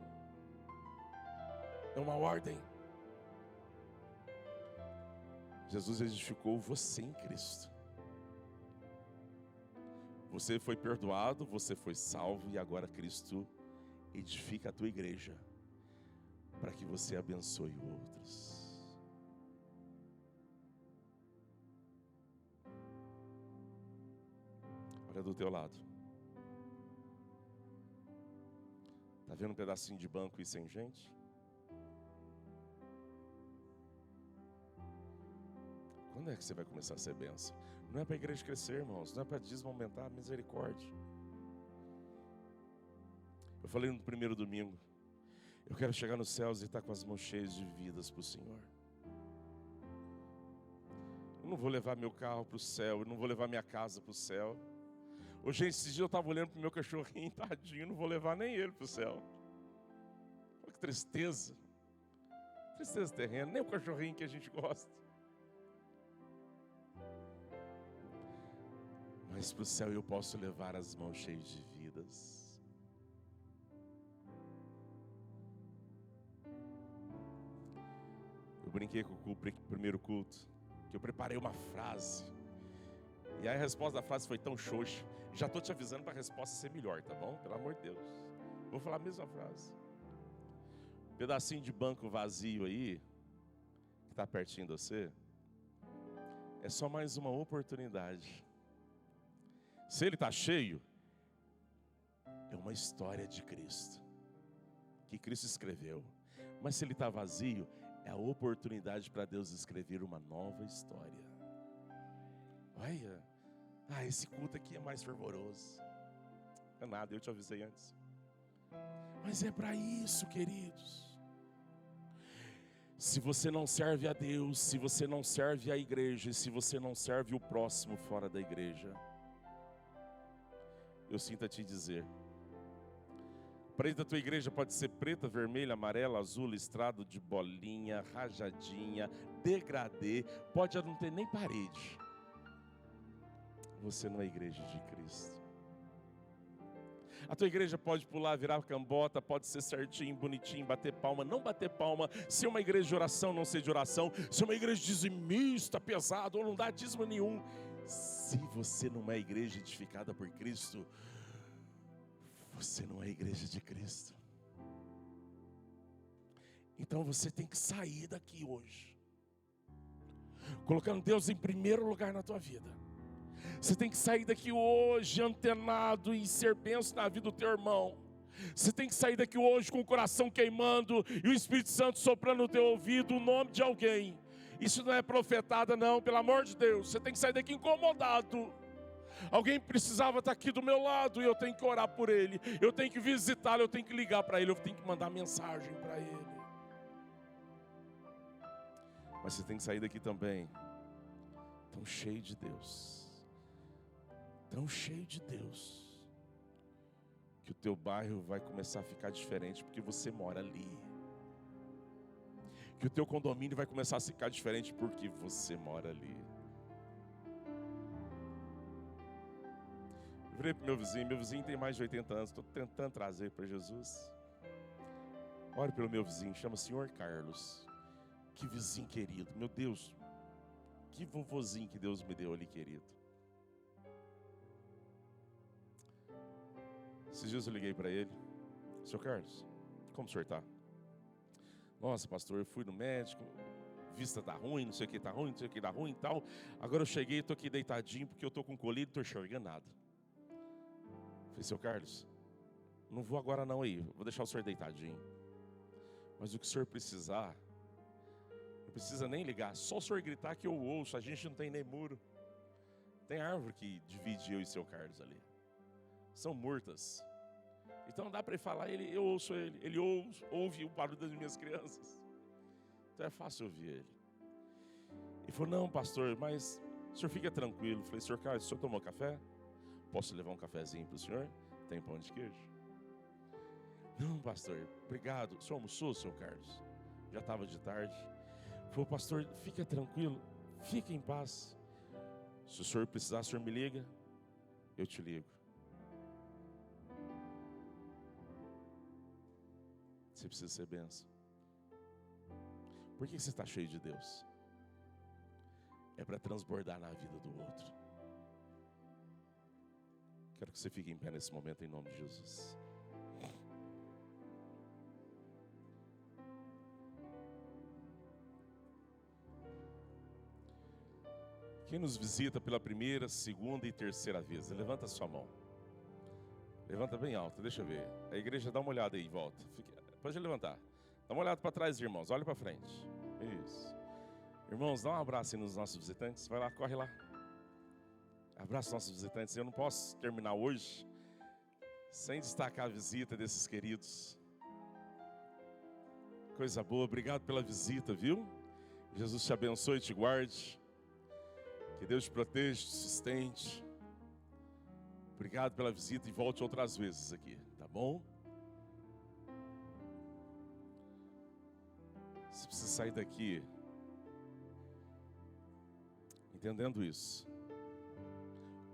Speaker 2: É uma ordem. Jesus edificou você em Cristo. Você foi perdoado, você foi salvo e agora Cristo edifica a tua igreja para que você abençoe outros. Olha do teu lado. Está vendo um pedacinho de banco e sem gente? Quando é que você vai começar a ser bênção? Não é para a igreja crescer, irmãos. Não é para desmomentar a misericórdia. Eu falei no primeiro domingo. Eu quero chegar nos céus e estar com as mãos cheias de vidas para o Senhor. Eu não vou levar meu carro para o céu. Eu não vou levar minha casa para o céu. Ô, gente, esses dias eu estava olhando para o meu cachorrinho, tadinho. Não vou levar nem ele para o céu. Olha que tristeza. Tristeza terrena. Nem o cachorrinho que a gente gosta. Mas para o céu eu posso levar as mãos cheias de vidas. Eu brinquei com o primeiro culto, que eu preparei uma frase. E aí a resposta da frase foi tão xoxa. Já estou te avisando para a resposta ser melhor, tá bom? Pelo amor de Deus. Vou falar a mesma frase. Pedacinho de banco vazio aí, que está pertinho de você, é só mais uma oportunidade. Se ele está cheio, é uma história de Cristo, que Cristo escreveu. Mas se ele está vazio, é a oportunidade para Deus escrever uma nova história. Olha, esse culto aqui é mais fervoroso. Não é nada, eu te avisei antes. Mas é para isso, queridos. Se você não serve a Deus, se você não serve a igreja, se você não serve o próximo fora da igreja, eu sinto a te dizer, a parede da tua igreja pode ser preta, vermelha, amarela, azul, listrado de bolinha, rajadinha, degradê, pode não ter nem parede. Você não é igreja de Cristo. A tua igreja pode pular, virar cambota, pode ser certinho, bonitinho, bater palma, não bater palma, ser uma igreja de oração, não ser de oração, ser uma igreja dizimista, pesado, ou não dá dízimo nenhum. Se você não é igreja edificada por Cristo, você não é igreja de Cristo. Então você tem que sair daqui hoje, colocando Deus em primeiro lugar na tua vida. Você tem que sair daqui hoje antenado e ser bênção na vida do teu irmão. Você tem que sair daqui hoje com o coração queimando e o Espírito Santo soprando no teu ouvido o nome de alguém. Isso não é profetada não, pelo amor de Deus. Você tem que sair daqui incomodado. Alguém precisava estar aqui do meu lado e eu tenho que orar por ele. Eu tenho que visitá-lo, eu tenho que ligar para ele, eu tenho que mandar mensagem para ele. Mas você tem que sair daqui também tão cheio de Deus. Tão cheio de Deus, que o teu bairro vai começar a ficar diferente porque você mora ali. Que o teu condomínio vai começar a ficar diferente porque você mora ali. Eu virei para meu vizinho tem mais de 80 anos, estou tentando trazer para Jesus. Ore pelo meu vizinho, chama Senhor Carlos. Que vizinho querido, meu Deus, que vovozinho que Deus me deu ali, querido. Esses dias eu liguei para ele. Senhor Carlos, como o senhor está? Nossa, pastor, eu fui no médico, vista tá ruim, não sei o que tá ruim, não sei o que tá ruim e tal. Agora eu cheguei, estou aqui deitadinho porque eu estou com colírio e não estou enxergando nada. Falei, Senhor Carlos, não vou agora não aí, vou deixar o senhor deitadinho. Mas o que o senhor precisar, não precisa nem ligar, só o senhor gritar que eu ouço, a gente não tem nem muro. Tem árvore que divide eu e o seu Carlos ali. São murtas. Então dá para ele falar, eu ouço ele ouve o barulho das minhas crianças. Então é fácil ouvir ele. Ele falou, não pastor, mas o senhor fica tranquilo. Eu falei, senhor Carlos, o senhor tomou café? Posso levar um cafezinho para o senhor? Tem pão de queijo? Não pastor, obrigado. O senhor almoçou, senhor Carlos? Já estava de tarde. Ele falou, pastor, fica tranquilo, fique em paz. Se o senhor precisar, o senhor me liga, eu te ligo. Você precisa ser bênção. Por que você está cheio de Deus? É para transbordar na vida do outro. Quero que você fique em pé nesse momento em nome de Jesus. Quem nos visita pela primeira, segunda e terceira vez, levanta a sua mão. Levanta bem alto, deixa eu ver. A igreja, dá uma olhada aí, volta. Pode levantar. Dá uma olhada para trás, irmãos. Olha para frente. Isso. Irmãos, dá um abraço aí nos nossos visitantes. Vai lá, corre lá. Abraça os nossos visitantes. Eu não posso terminar hoje sem destacar a visita desses queridos. Coisa boa. Obrigado pela visita, viu? Jesus te abençoe e te guarde. Que Deus te proteja, te sustente. Obrigado pela visita e volte outras vezes aqui, tá bom? Você precisa sair daqui entendendo isso.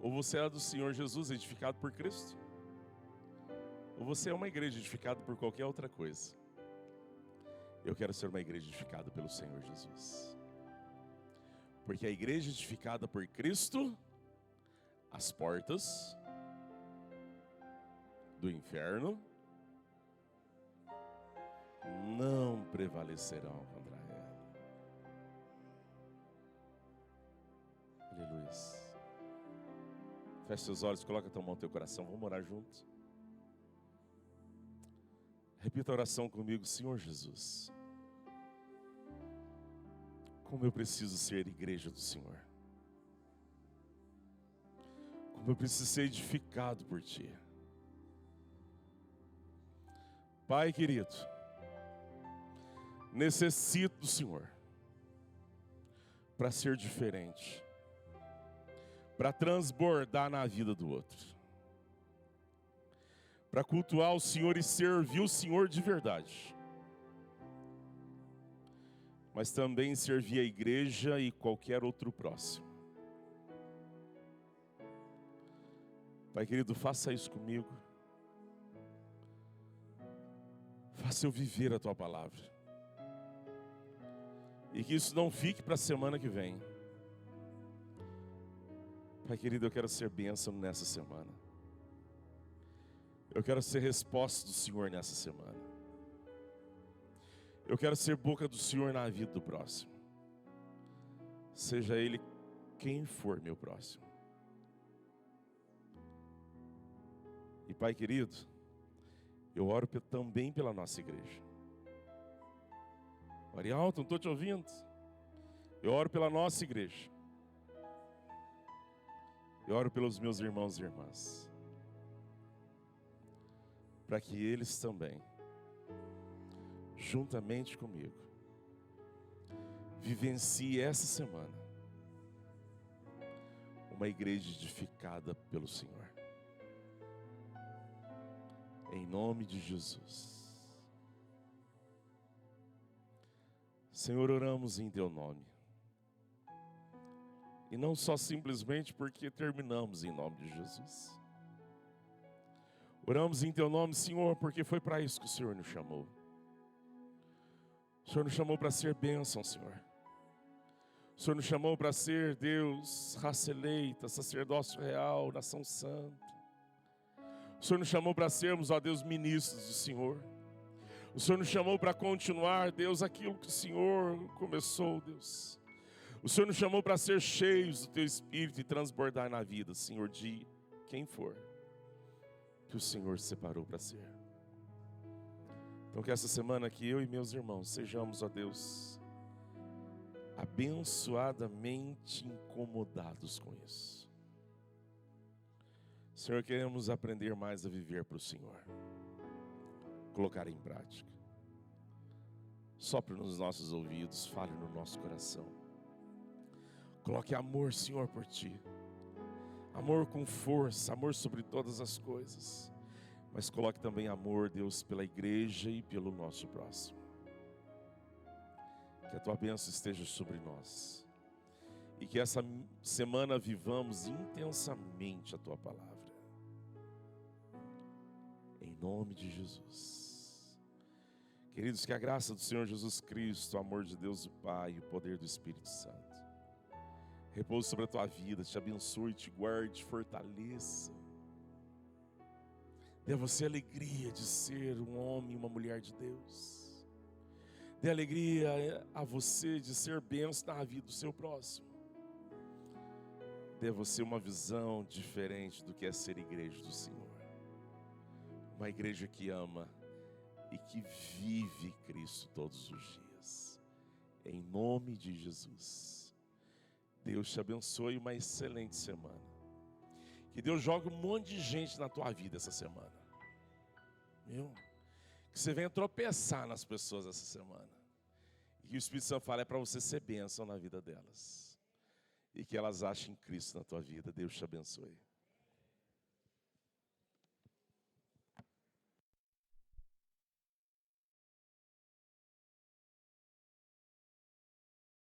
Speaker 2: Ou você é do Senhor Jesus, edificado por Cristo, ou você é uma igreja edificada por qualquer outra coisa. Eu quero ser uma igreja edificada pelo Senhor Jesus. Porque a igreja edificada por Cristo as portas do inferno não prevalecerão contra ela. Aleluia. Feche seus olhos, coloca a tua mão no teu coração, vamos orar juntos. Repita a oração comigo. Senhor Jesus, como eu preciso ser igreja do Senhor. Como eu preciso ser edificado por Ti. Pai querido, necessito do Senhor para ser diferente, para transbordar na vida do outro, para cultuar o Senhor e servir o Senhor de verdade, mas também servir a igreja e qualquer outro próximo. Pai querido, faça isso comigo, faça eu viver a Tua palavra, e que isso não fique para a semana que vem. Pai querido, eu quero ser bênção nessa semana. Eu quero ser resposta do Senhor nessa semana. Eu quero ser boca do Senhor na vida do próximo. Seja ele quem for meu próximo. E Pai querido, eu oro também pela nossa igreja. Ore alto, não estou te ouvindo. Eu oro pela nossa igreja. Eu oro pelos meus irmãos e irmãs, para que eles também, juntamente comigo, vivenciem essa semana uma igreja edificada pelo Senhor. Em nome de Jesus. Senhor, oramos em Teu nome. E não só simplesmente porque terminamos em nome de Jesus. Oramos em Teu nome, Senhor, porque foi para isso que o Senhor nos chamou. O Senhor nos chamou para ser bênção, Senhor. O Senhor nos chamou para ser, Deus, raça eleita, sacerdócio real, nação santa. O Senhor nos chamou para sermos, ó Deus, ministros do Senhor. O Senhor nos chamou para continuar, Deus, aquilo que o Senhor começou, Deus. O Senhor nos chamou para ser cheios do Teu Espírito e transbordar na vida, Senhor, de quem for que o Senhor separou para ser. Então que essa semana aqui eu e meus irmãos sejamos, ó Deus, abençoadamente incomodados com isso. Senhor, queremos aprender mais a viver para o Senhor, colocar em prática. Sopre nos nossos ouvidos, fale no nosso coração. Coloque amor, Senhor, por Ti. Amor com força, amor sobre todas as coisas. Mas coloque também amor, Deus, pela igreja e pelo nosso próximo. Que a Tua bênção esteja sobre nós. E que essa semana vivamos intensamente a Tua palavra. Em nome de Jesus. Queridos, que a graça do Senhor Jesus Cristo, o amor de Deus o Pai e o poder do Espírito Santo repouse sobre a tua vida, te abençoe, te guarde, te fortaleça. Dê a você a alegria de ser um homem e uma mulher de Deus. Dê alegria a você de ser bênção na vida do seu próximo. Dê a você uma visão diferente do que é ser igreja do Senhor. Uma igreja que ama e que vive Cristo todos os dias. Em nome de Jesus. Deus te abençoe, uma excelente semana. Que Deus jogue um monte de gente na tua vida essa semana. Viu? Que você venha tropeçar nas pessoas essa semana. E que o Espírito Santo fale é para você ser bênção na vida delas. E que elas achem Cristo na tua vida. Deus te abençoe.